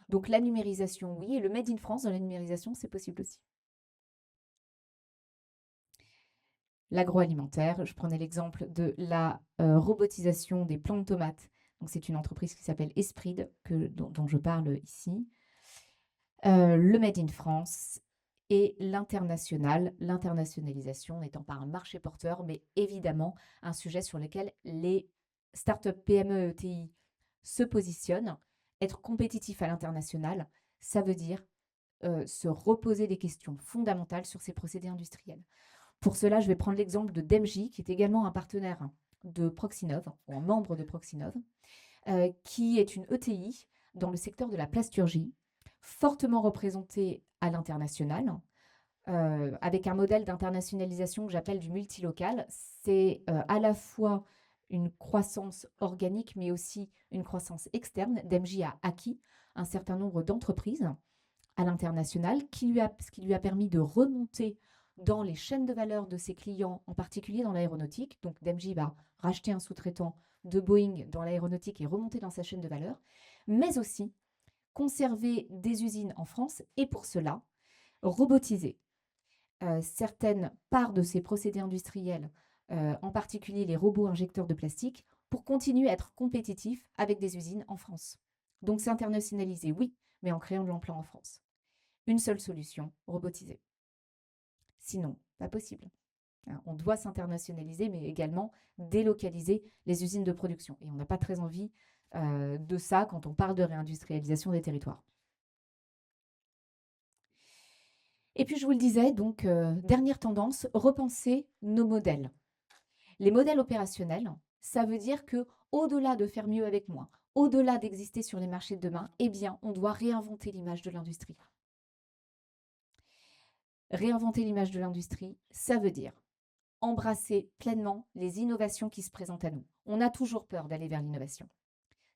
Donc la numérisation, oui, et le Made in France dans la numérisation, c'est possible aussi. L'agroalimentaire, je prenais l'exemple de la robotisation des plants de tomates. Donc c'est une entreprise qui s'appelle Esprid, dont je parle ici. Le Made in France et l'international, l'internationalisation n'étant pas un marché porteur, mais évidemment un sujet sur lequel les startups PME ETI se positionnent. Être compétitif à l'international, ça veut dire se reposer des questions fondamentales sur ces procédés industriels. Pour cela, je vais prendre l'exemple de Demji, qui est également un partenaire de Proxinov, ou un membre de Proxinov, qui est une ETI dans le secteur de la plasturgie, fortement représentée à l'international, avec un modèle d'internationalisation que j'appelle du multilocal. C'est à la fois une croissance organique, mais aussi une croissance externe. Demji a acquis un certain nombre d'entreprises à l'international, ce qui lui a permis de remonter dans les chaînes de valeur de ses clients, en particulier dans l'aéronautique. Donc Demji va racheter un sous-traitant de Boeing dans l'aéronautique et remonter dans sa chaîne de valeur, mais aussi conserver des usines en France et pour cela, robotiser certaines parts de ces procédés industriels, en particulier les robots injecteurs de plastique, pour continuer à être compétitif avec des usines en France. Donc s'internationaliser, oui, mais en créant de l'emploi en France. Une seule solution, robotiser. Sinon, pas possible. On doit s'internationaliser, mais également délocaliser les usines de production. Et on n'a pas très envie de ça quand on parle de réindustrialisation des territoires. Et puis, je vous le disais, donc, dernière tendance, repenser nos modèles. Les modèles opérationnels, ça veut dire que au-delà de faire mieux avec moins, au-delà d'exister sur les marchés de demain, eh bien, on doit réinventer l'image de l'industrie. Réinventer l'image de l'industrie, ça veut dire embrasser pleinement les innovations qui se présentent à nous. On a toujours peur d'aller vers l'innovation.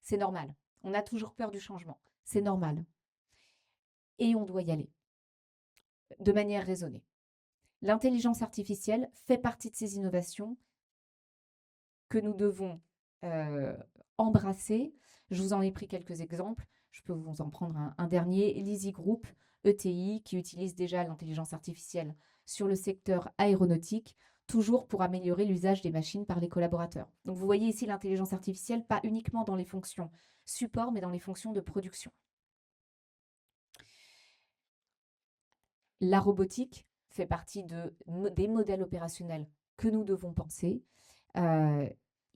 C'est normal. On a toujours peur du changement. C'est normal. Et on doit y aller de manière raisonnée. L'intelligence artificielle fait partie de ces innovations que nous devons embrasser. Je vous en ai pris quelques exemples. Je peux vous en prendre un dernier. Lizzie Group, ETI, qui utilise déjà l'intelligence artificielle sur le secteur aéronautique, toujours pour améliorer l'usage des machines par les collaborateurs. Donc vous voyez ici l'intelligence artificielle, pas uniquement dans les fonctions support, mais dans les fonctions de production. La robotique fait partie des modèles opérationnels que nous devons penser.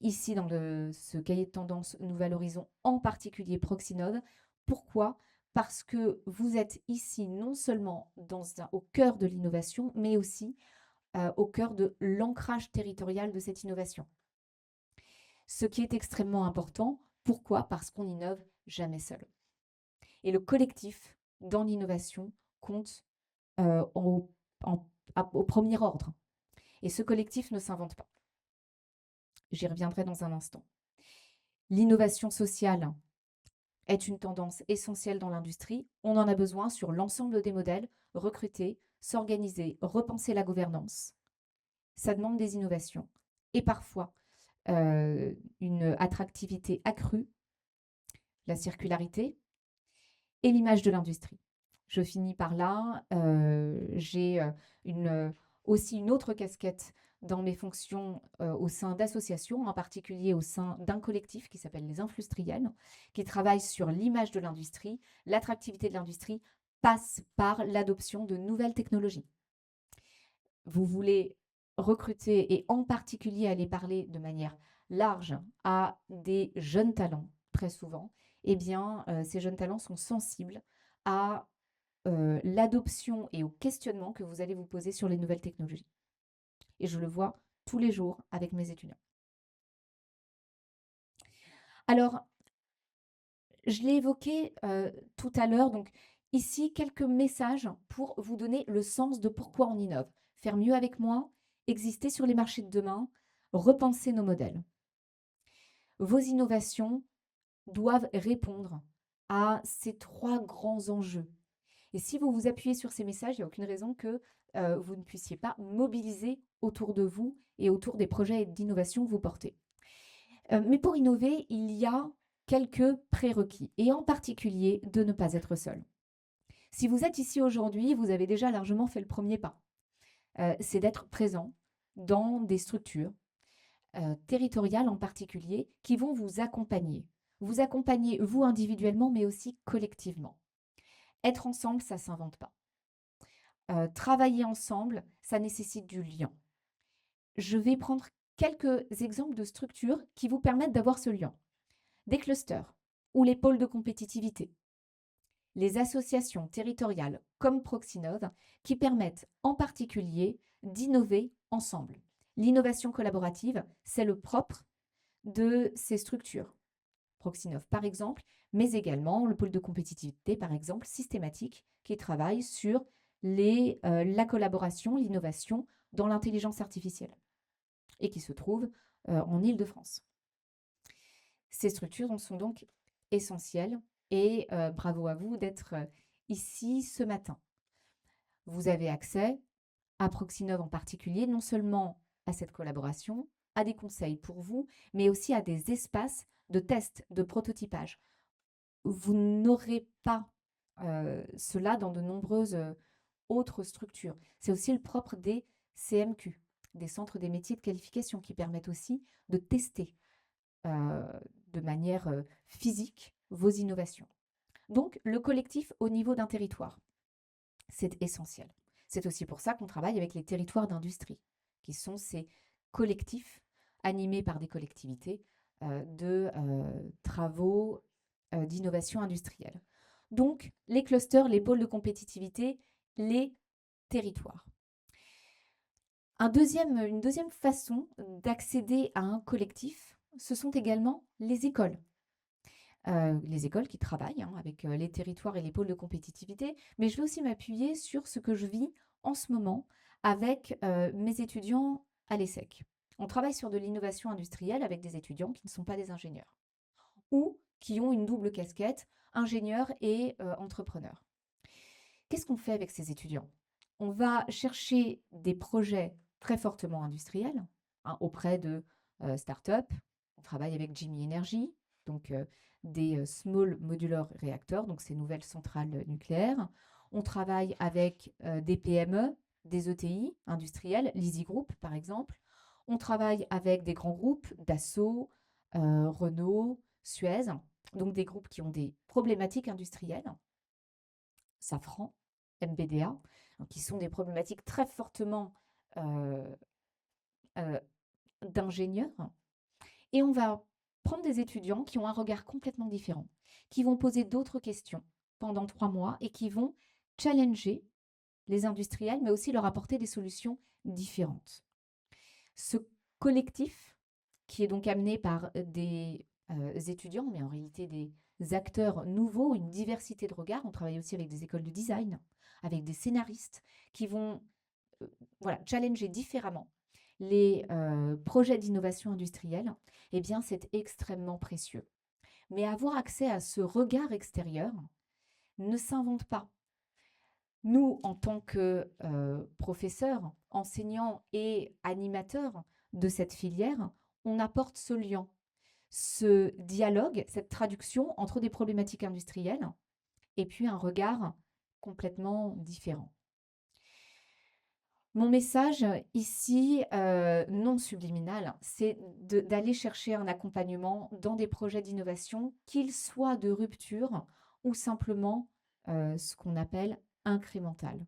Ici, dans ce cahier de tendance, nous valorisons en particulier Proxinov. Pourquoi ? Parce que vous êtes ici non seulement au cœur de l'innovation, mais aussi au cœur de l'ancrage territorial de cette innovation. Ce qui est extrêmement important. Pourquoi ? Parce qu'on n'innove jamais seul. Et le collectif dans l'innovation compte au premier ordre. Et ce collectif ne s'invente pas. J'y reviendrai dans un instant. L'innovation sociale est une tendance essentielle dans l'industrie. On en a besoin sur l'ensemble des modèles, recruter, s'organiser, repenser la gouvernance. Ça demande des innovations et parfois une attractivité accrue, la circularité et l'image de l'industrie. Je finis par là. J'ai aussi une autre casquette dans mes fonctions au sein d'associations, en particulier au sein d'un collectif qui s'appelle les Influstriels, qui travaille sur l'image de l'industrie. L'attractivité de l'industrie passe par l'adoption de nouvelles technologies. Vous voulez recruter et en particulier aller parler de manière large à des jeunes talents, très souvent, eh bien, ces jeunes talents sont sensibles à l'adoption et au questionnement que vous allez vous poser sur les nouvelles technologies. Et je le vois tous les jours avec mes étudiants. Alors, je l'ai évoqué tout à l'heure, donc ici, quelques messages pour vous donner le sens de pourquoi on innove. Faire mieux avec moins, exister sur les marchés de demain, repenser nos modèles. Vos innovations doivent répondre à ces 3 grands enjeux. Et si vous vous appuyez sur ces messages, il n'y a aucune raison que vous ne puissiez pas mobiliser autour de vous et autour des projets d'innovation que vous portez. Mais pour innover, il y a quelques prérequis, et en particulier de ne pas être seul. Si vous êtes ici aujourd'hui, vous avez déjà largement fait le premier pas. C'est d'être présent dans des structures territoriales en particulier qui vont vous accompagner. Vous accompagner, vous individuellement, mais aussi collectivement. Être ensemble, ça ne s'invente pas. travailler ensemble, ça nécessite du lien. Je vais prendre quelques exemples de structures qui vous permettent d'avoir ce lien. Des clusters ou les pôles de compétitivité, les associations territoriales comme Proxinov qui permettent en particulier d'innover ensemble. L'innovation collaborative, c'est le propre de ces structures. Proxinov par exemple, mais également le pôle de compétitivité par exemple systématique qui travaille sur la collaboration, l'innovation dans l'intelligence artificielle et qui se trouve en Île-de-France. Ces structures sont donc essentielles et bravo à vous d'être ici ce matin. Vous avez accès à Proxinov en particulier, non seulement à cette collaboration, à des conseils pour vous, mais aussi à des espaces de test, de prototypage. Vous n'aurez pas cela dans de nombreuses autres structures. C'est aussi le propre des CMQ, des centres des métiers de qualification, qui permettent aussi de tester de manière physique vos innovations. Donc, le collectif au niveau d'un territoire, c'est essentiel. C'est aussi pour ça qu'on travaille avec les territoires d'industrie, qui sont ces collectifs animés par des collectivités de travaux d'innovation industrielle. Donc, les clusters, les pôles de compétitivité, les territoires. Une deuxième façon d'accéder à un collectif, ce sont également les écoles. Les écoles qui travaillent avec les territoires et les pôles de compétitivité, mais je vais aussi m'appuyer sur ce que je vis en ce moment avec mes étudiants à l'ESSEC. On travaille sur de l'innovation industrielle avec des étudiants qui ne sont pas des ingénieurs ou qui ont une double casquette, ingénieur et entrepreneur. Qu'est-ce qu'on fait avec ces étudiants? On va chercher des projets très fortement industriels auprès de start-up. On travaille avec Jimmy Energy, donc des Small Modular Reactors, donc ces nouvelles centrales nucléaires. On travaille avec des PME, des ETI industriels, l'Easy Group par exemple. On travaille avec des grands groupes, Dassault, Renault, Suez, donc des groupes qui ont des problématiques industrielles, Safran, MBDA, qui sont des problématiques très fortement d'ingénieurs. Et on va prendre des étudiants qui ont un regard complètement différent, qui vont poser d'autres questions pendant 3 mois et qui vont challenger les industriels, mais aussi leur apporter des solutions différentes. Ce collectif, qui est donc amené par des étudiants, mais en réalité des acteurs nouveaux, une diversité de regards. On travaille aussi avec des écoles de design, avec des scénaristes qui vont challenger différemment les projets d'innovation industrielle. Eh bien, c'est extrêmement précieux. Mais avoir accès à ce regard extérieur ne s'invente pas. Nous, en tant que professeurs, enseignants et animateurs de cette filière, on apporte ce lien, ce dialogue, cette traduction entre des problématiques industrielles et puis un regard complètement différent. Mon message ici, non subliminal, c'est d'aller chercher un accompagnement dans des projets d'innovation, qu'ils soient de rupture ou simplement ce qu'on appelle incrémental.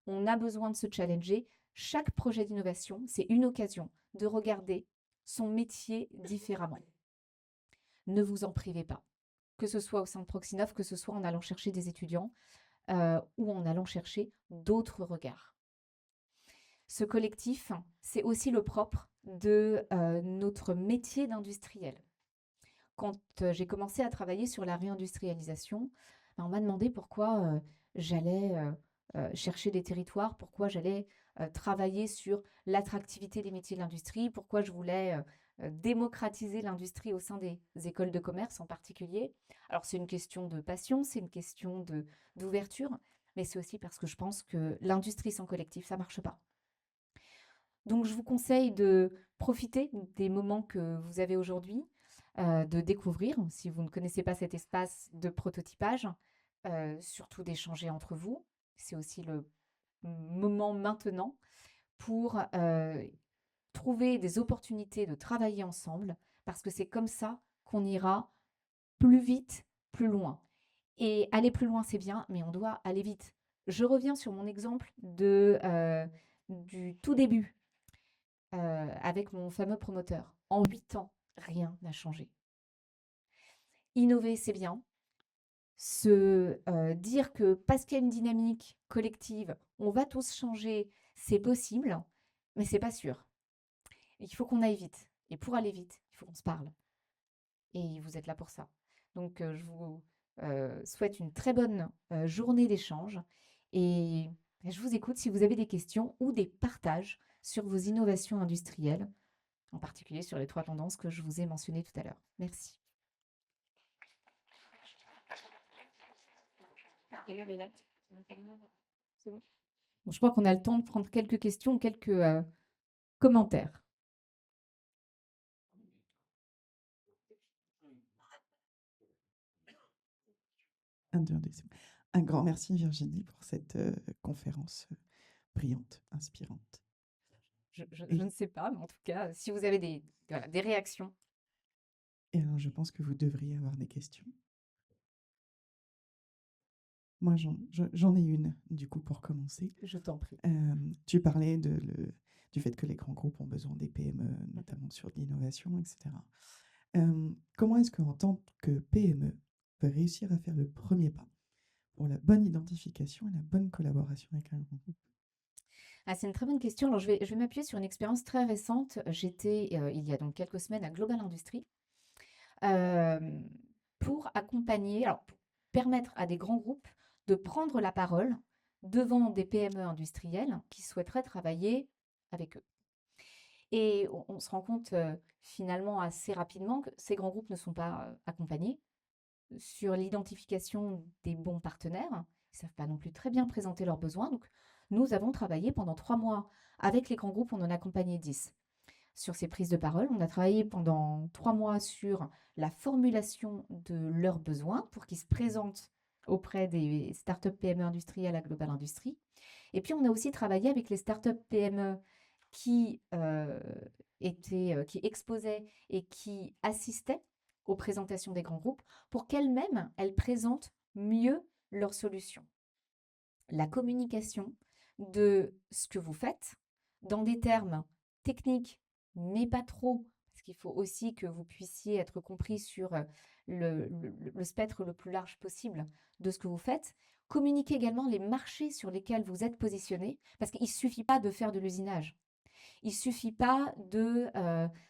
On a besoin de se challenger. Chaque projet d'innovation, c'est une occasion de regarder son métier différemment. Ne vous en privez pas, que ce soit au sein de Proxinov, que ce soit en allant chercher des étudiants ou en allant chercher d'autres regards. Ce collectif, c'est aussi le propre de notre métier d'industriel. Quand j'ai commencé à travailler sur la réindustrialisation, on m'a demandé pourquoi j'allais chercher des territoires, pourquoi j'allais travailler sur l'attractivité des métiers de l'industrie, pourquoi je voulais démocratiser l'industrie au sein des écoles de commerce en particulier. Alors c'est une question de passion, c'est une question d'ouverture, mais c'est aussi parce que je pense que l'industrie sans collectif, ça ne marche pas. Donc je vous conseille de profiter des moments que vous avez aujourd'hui, de découvrir, si vous ne connaissez pas cet espace de prototypage, surtout d'échanger entre vous. C'est aussi le moment maintenant pour trouver des opportunités de travailler ensemble, parce que c'est comme ça qu'on ira plus vite, plus loin. Et aller plus loin, c'est bien, mais on doit aller vite. Je reviens sur mon exemple du tout début, avec mon fameux promoteur. En 8 ans, rien n'a changé. Innover, c'est bien. Dire que parce qu'il y a une dynamique collective, on va tous changer, c'est possible, mais c'est pas sûr. Il faut qu'on aille vite. Et pour aller vite, il faut qu'on se parle. Et vous êtes là pour ça. Donc, je vous souhaite une très bonne journée d'échange. Et je vous écoute si vous avez des questions ou des partages sur vos innovations industrielles, en particulier sur les 3 tendances que je vous ai mentionnées tout à l'heure. Merci. C'est bon. Bon, je crois qu'on a le temps de prendre quelques questions, quelques commentaires. Un, deux, un, deux, c'est bon. Un grand merci Virginie pour cette conférence brillante, inspirante. Je ne sais pas, mais en tout cas, si vous avez des réactions. Et alors, je pense que vous devriez avoir des questions. Moi, j'en ai une, du coup, pour commencer. Je t'en prie. Tu parlais du fait que les grands groupes ont besoin des PME, notamment sur de l'innovation, etc. Comment est-ce qu'en tant que PME, on peut réussir à faire le premier pas pour la bonne identification et la bonne collaboration avec un grand groupe? Ah, c'est une très bonne question. Alors, je vais m'appuyer sur une expérience très récente. J'étais, il y a donc quelques semaines à Global Industries, pour accompagner, alors pour permettre à des grands groupes de prendre la parole devant des PME industrielles qui souhaiteraient travailler avec eux. Et on se rend compte, finalement assez rapidement que ces grands groupes ne sont pas, accompagnés sur l'identification des bons partenaires. Ils ne savent pas non plus très bien présenter leurs besoins. Donc, nous avons travaillé pendant 3 mois avec les grands groupes, on en a accompagné 10 sur ces prises de parole. On a travaillé pendant 3 mois sur la formulation de leurs besoins pour qu'ils se présentent auprès des startups PME industrielles à Global Industries. Et puis, on a aussi travaillé avec les startups PME qui, qui exposaient et qui assistaient aux présentations des grands groupes pour qu'elles-mêmes, elles présentent mieux leurs solutions. La communication de ce que vous faites dans des termes techniques, mais pas trop, parce qu'il faut aussi que vous puissiez être compris sur le spectre le plus large possible de ce que vous faites. Communiquez également les marchés sur lesquels vous êtes positionné, parce qu'il ne suffit pas de faire de l'usinage. Il ne suffit pas de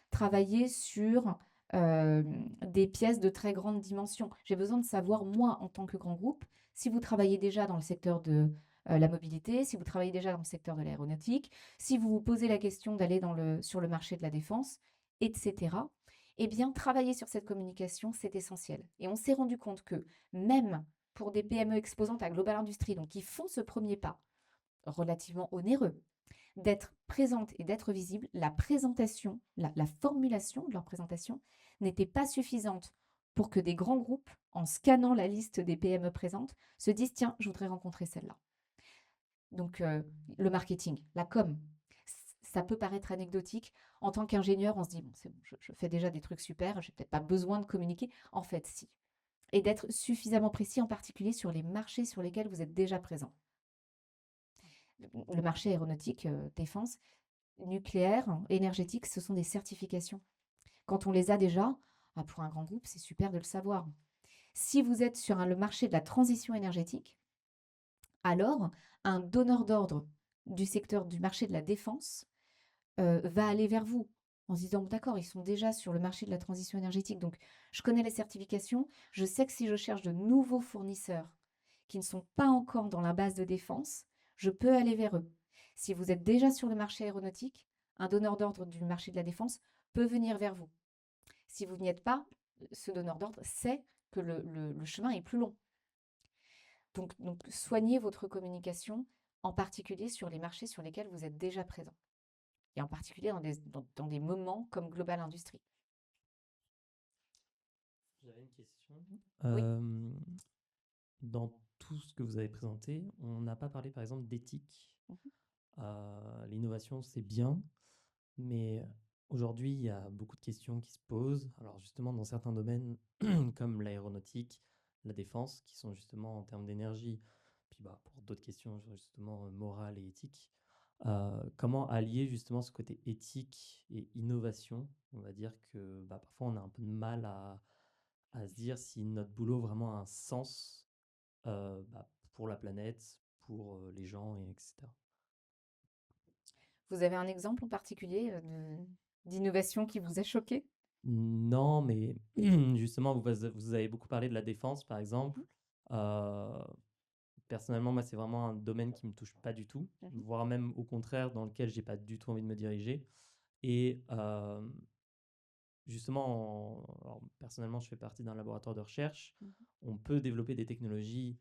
travailler sur des pièces de très grande dimension. J'ai besoin de savoir, moi, en tant que grand groupe, si vous travaillez déjà dans le secteur de la mobilité, si vous travaillez déjà dans le secteur de l'aéronautique, si vous vous posez la question d'aller sur le marché de la défense, etc. Eh bien, travailler sur cette communication, c'est essentiel. Et on s'est rendu compte que même pour des PME exposantes à Global Industries, donc qui font ce premier pas relativement onéreux, d'être présente et d'être visible, la présentation, la formulation de leur présentation n'était pas suffisante pour que des grands groupes, en scannant la liste des PME présentes, se disent tiens, je voudrais rencontrer celle-là. Donc, le marketing, la com, ça peut paraître anecdotique. En tant qu'ingénieur, on se dit bon, c'est bon, je fais déjà des trucs super, je n'ai peut-être pas besoin de communiquer. En fait, si. Et d'être suffisamment précis, en particulier sur les marchés sur lesquels vous êtes déjà présent. Le marché aéronautique, défense, nucléaire, énergétique, ce sont des certifications. Quand on les a déjà, pour un grand groupe, c'est super de le savoir. Si vous êtes sur le marché de la transition énergétique, alors un donneur d'ordre du secteur du marché de la défense va aller vers vous en se disant d'accord, ils sont déjà sur le marché de la transition énergétique, donc je connais les certifications, je sais que si je cherche de nouveaux fournisseurs qui ne sont pas encore dans la base de défense, je peux aller vers eux. Si vous êtes déjà sur le marché aéronautique, un donneur d'ordre du marché de la défense peut venir vers vous. Si vous n'y êtes pas, ce donneur d'ordre sait que le chemin est plus long. Donc, soignez votre communication, en particulier sur les marchés sur lesquels vous êtes déjà présent. Et en particulier dans des moments comme Global Industries. J'avais une question. Oui. Dans tout ce que vous avez présenté, on n'a pas parlé par exemple d'éthique. Mhm. L'innovation, c'est bien, mais aujourd'hui, il y a beaucoup de questions qui se posent. Alors justement, dans certains domaines comme l'aéronautique, la défense, qui sont justement en termes d'énergie puis pour d'autres questions justement morales et éthiques, comment allier justement ce côté éthique et innovation? On va dire que parfois on a un peu de mal à se dire si notre boulot vraiment a un sens pour la planète, pour les gens, et etc. Vous avez un exemple en particulier d'innovation qui vous a choqué? Non, mais justement, vous avez beaucoup parlé de la défense, par exemple. Mhm, Euh, Personnellement, moi, c'est vraiment un domaine qui me touche pas du tout, mhm, voire même au contraire, dans lequel j'ai pas du tout envie de me diriger. Et justement, alors, personnellement, je fais partie d'un laboratoire de recherche. mhm, On peut développer des technologies,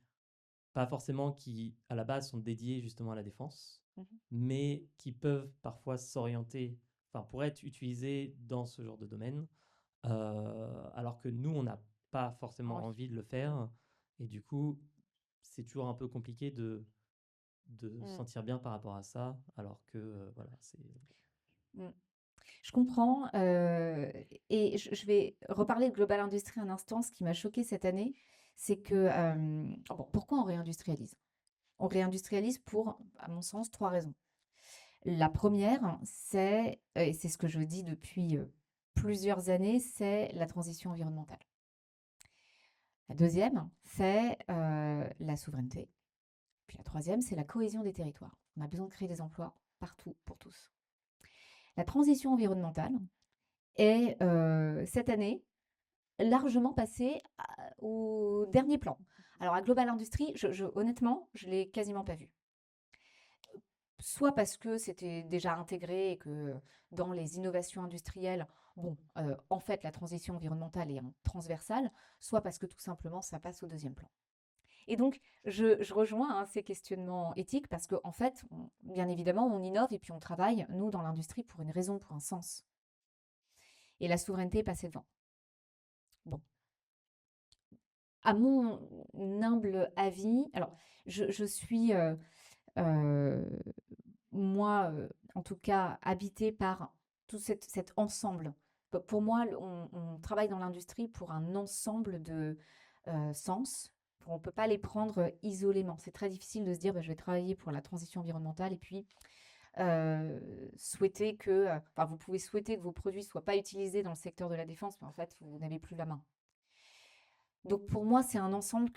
pas forcément qui, à la base, sont dédiées justement à la défense, mhm. mais qui peuvent parfois s'orienter, enfin, pour être utilisées dans ce genre de domaine, alors que nous, on n'a pas forcément Envie. envie de le faire. Et du coup, c'est toujours un peu compliqué de se Mm, sentir bien par rapport à ça, alors que, voilà, c'est... mm. Je comprends. Et je vais reparler de Global Industrie un instant. Ce qui m'a choqué cette année, c'est que bon, pourquoi on réindustrialise? On réindustrialise pour, à mon sens, trois raisons. La première, c'est, et c'est ce que je dis depuis plusieurs années, c'est la transition environnementale. La deuxième, c'est la souveraineté. Puis la troisième, c'est la cohésion des territoires. On a besoin de créer des emplois partout pour tous. La transition environnementale est cette année largement passée au dernier plan. Alors à Global Industries, honnêtement, je ne l'ai quasiment pas vu. Soit parce que c'était déjà intégré et que dans les innovations industrielles, bon, en fait, la transition environnementale est transversale, soit parce que tout simplement, ça passe au deuxième plan. Et donc, je rejoins ces questionnements éthiques parce qu'en fait, bien évidemment, on innove et puis on travaille, nous, dans l'industrie, pour une raison, pour un sens. Et la souveraineté est passée devant. Bon. À mon humble avis, alors, je suis, moi, en tout cas, habitée par tout cet ensemble. Pour moi, on travaille dans l'industrie pour un ensemble de sens. On ne peut pas les prendre isolément. C'est très difficile de se dire, bah, je vais travailler pour la transition environnementale et puis souhaiter que, enfin, vous pouvez souhaiter que vos produits ne soient pas utilisés dans le secteur de la défense, mais en fait, vous n'avez plus la main. Donc pour moi, c'est un ensemble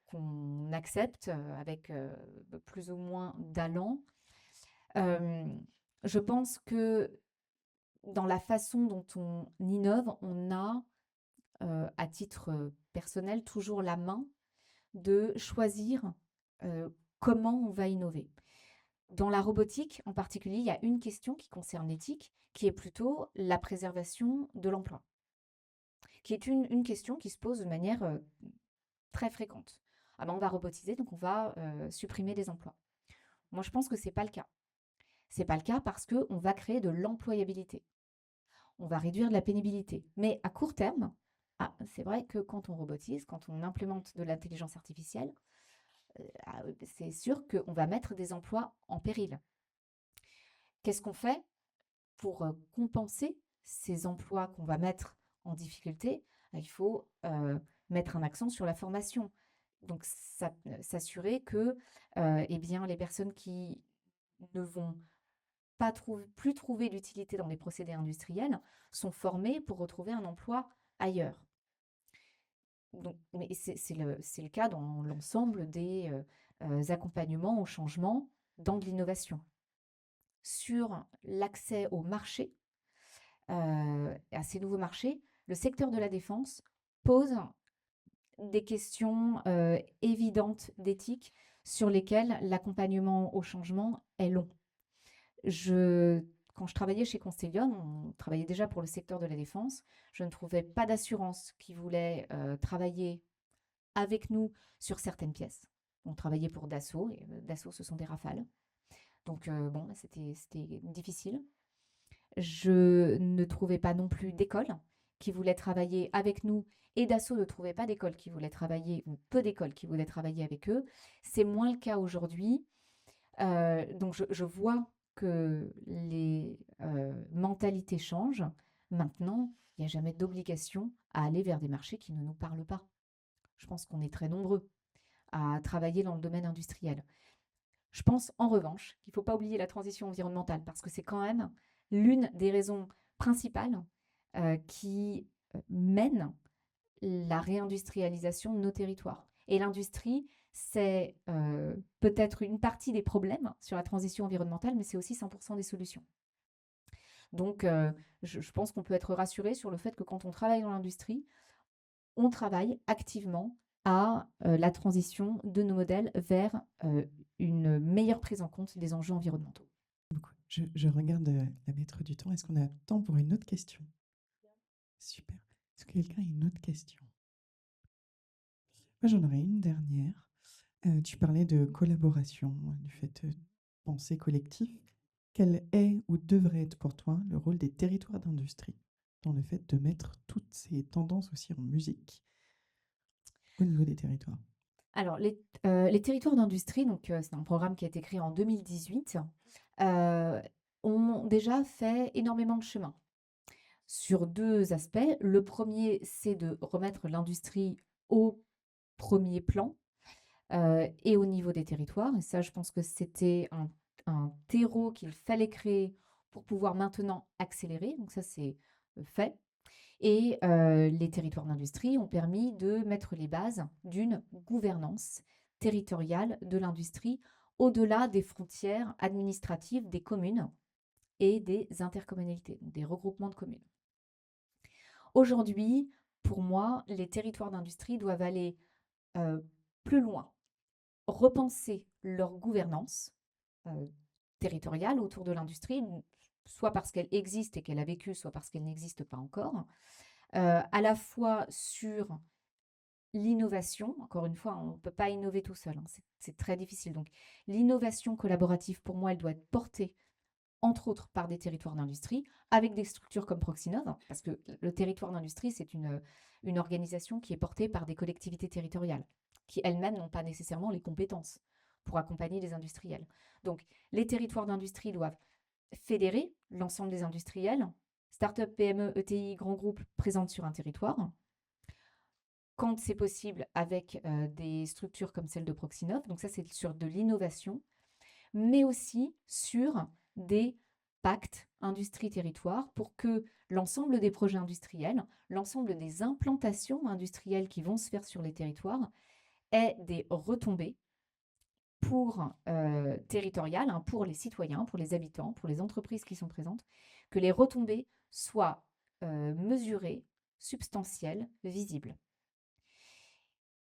qu'on accepte avec plus ou moins d'allant. Je pense que dans la façon dont on innove, on a, à titre personnel, toujours la main de choisir comment on va innover. Dans la robotique, en particulier, il y a une question qui concerne l'éthique, qui est plutôt la préservation de l'emploi, qui est une question qui se pose de manière très fréquente. Ah ben, on va robotiser, donc on va supprimer des emplois. Moi, je pense que ce n'est pas le cas. Ce n'est pas le cas parce qu'on va créer de l'employabilité. On va réduire de la pénibilité. Mais à court terme, c'est vrai que quand on robotise, quand on implémente de l'intelligence artificielle, c'est sûr qu'on va mettre des emplois en péril. Qu'est-ce qu'on fait pour compenser ces emplois qu'on va mettre en difficulté? Il faut mettre un accent sur la formation. Donc, s'assurer que eh bien, les personnes qui ne vont pas plus trouver d'utilité dans les procédés industriels sont formées pour retrouver un emploi ailleurs. Donc, mais c'est le cas dans l'ensemble des accompagnements au changement dans de l'innovation. Sur l'accès au marché, à ces nouveaux marchés, le secteur de la défense pose des questions évidentes d'éthique sur lesquelles l'accompagnement au changement est long. Quand je travaillais chez Constellium, on travaillait déjà pour le secteur de la défense. Je ne trouvais pas d'assurance qui voulait travailler avec nous sur certaines pièces. On travaillait pour Dassault, et Dassault, ce sont des Rafales. Donc, bon, c'était difficile. Je ne trouvais pas non plus d'école qui voulait travailler avec nous, et Dassault ne trouvait pas d'école qui voulait travailler, ou peu d'écoles qui voulaient travailler avec eux. C'est moins le cas aujourd'hui. Donc, je vois que les mentalités changent. Maintenant, il n'y a jamais d'obligation à aller vers des marchés qui ne nous parlent pas. Je pense qu'on est très nombreux à travailler dans le domaine industriel. Je pense en revanche qu'il ne faut pas oublier la transition environnementale parce que c'est quand même l'une des raisons principales qui mène la réindustrialisation de nos territoires. Et l'industrie, c'est peut-être une partie des problèmes sur la transition environnementale, mais c'est aussi 100% des solutions. Donc, je pense qu'on peut être rassuré sur le fait que quand on travaille dans l'industrie, on travaille activement à la transition de nos modèles vers une meilleure prise en compte des enjeux environnementaux. Beaucoup. Je regarde la maître du temps. Est-ce qu'on a temps pour une autre question? Super. Est-ce que quelqu'un a une autre question? Moi, j'en aurais une dernière. Tu parlais de collaboration, du fait de penser collectif. Quel est ou devrait être pour toi le rôle des territoires d'industrie dans le fait de mettre toutes ces tendances aussi en musique au niveau des territoires? Alors, les territoires d'industrie, donc c'est un programme qui a été créé en 2018, ont déjà fait énormément de chemin sur 2 aspects. Le premier, c'est de remettre l'industrie au premier plan et au niveau des territoires. Et ça, je pense que c'était un terreau qu'il fallait créer pour pouvoir maintenant accélérer. Donc ça, c'est fait. Et les territoires d'industrie ont permis de mettre les bases d'une gouvernance territoriale de l'industrie au-delà des frontières administratives des communes et des intercommunalités, donc des regroupements de communes. Aujourd'hui, pour moi, les territoires d'industrie doivent aller plus loin, repenser leur gouvernance territoriale autour de l'industrie, soit parce qu'elle existe et qu'elle a vécu, soit parce qu'elle n'existe pas encore, à la fois sur l'innovation. Encore une fois, on ne peut pas innover tout seul, hein, c'est très difficile. Donc l'innovation collaborative, pour moi, elle doit être portée entre autres par des territoires d'industrie, avec des structures comme Proxinov, hein, parce que le territoire d'industrie, c'est une organisation qui est portée par des collectivités territoriales, qui elles-mêmes n'ont pas nécessairement les compétences pour accompagner les industriels. Donc, les territoires d'industrie doivent fédérer l'ensemble des industriels, start-up, PME, ETI, grands groupes présents sur un territoire, quand c'est possible avec des structures comme celle de Proxinov, donc ça c'est sur de l'innovation, mais aussi sur des pactes industrie-territoire pour que l'ensemble des projets industriels, l'ensemble des implantations industrielles qui vont se faire sur les territoires aient des retombées territoriales, hein, pour les citoyens, pour les habitants, pour les entreprises qui sont présentes, que les retombées soient mesurées, substantielles, visibles.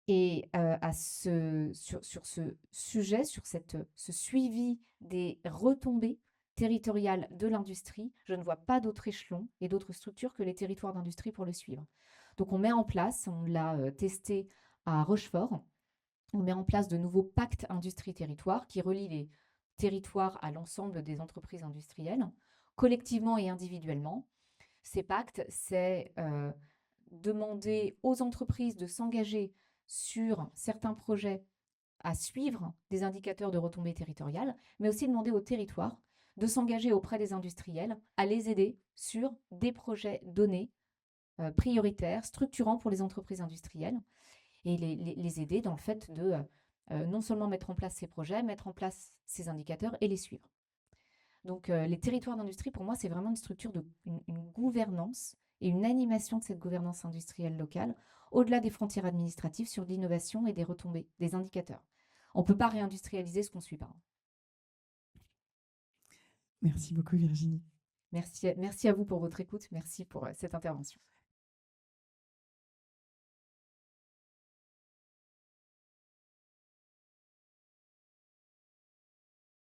Et sur ce sujet, sur ce suivi des retombées territoriales de l'industrie, je ne vois pas d'autre échelon et d'autres structures que les territoires d'industrie pour le suivre. Donc on met en place, on l'a testé à Rochefort, on met en place de nouveaux pactes industrie-territoire qui relient les territoires à l'ensemble des entreprises industrielles, collectivement et individuellement. Ces pactes, c'est demander aux entreprises de s'engager sur certains projets à suivre des indicateurs de retombées territoriales, mais aussi demander aux territoires de s'engager auprès des industriels à les aider sur des projets donnés, prioritaires, structurants pour les entreprises industrielles, et les aider dans le fait de non seulement mettre en place ces projets, mettre en place ces indicateurs et les suivre. Donc les territoires d'industrie, pour moi, c'est vraiment une structure une gouvernance et une animation de cette gouvernance industrielle locale, au-delà des frontières administratives, sur l'innovation et des retombées, des indicateurs. On ne peut pas réindustrialiser ce qu'on ne suit pas. Merci beaucoup, Virginie. Merci à vous pour votre écoute. Merci pour cette intervention.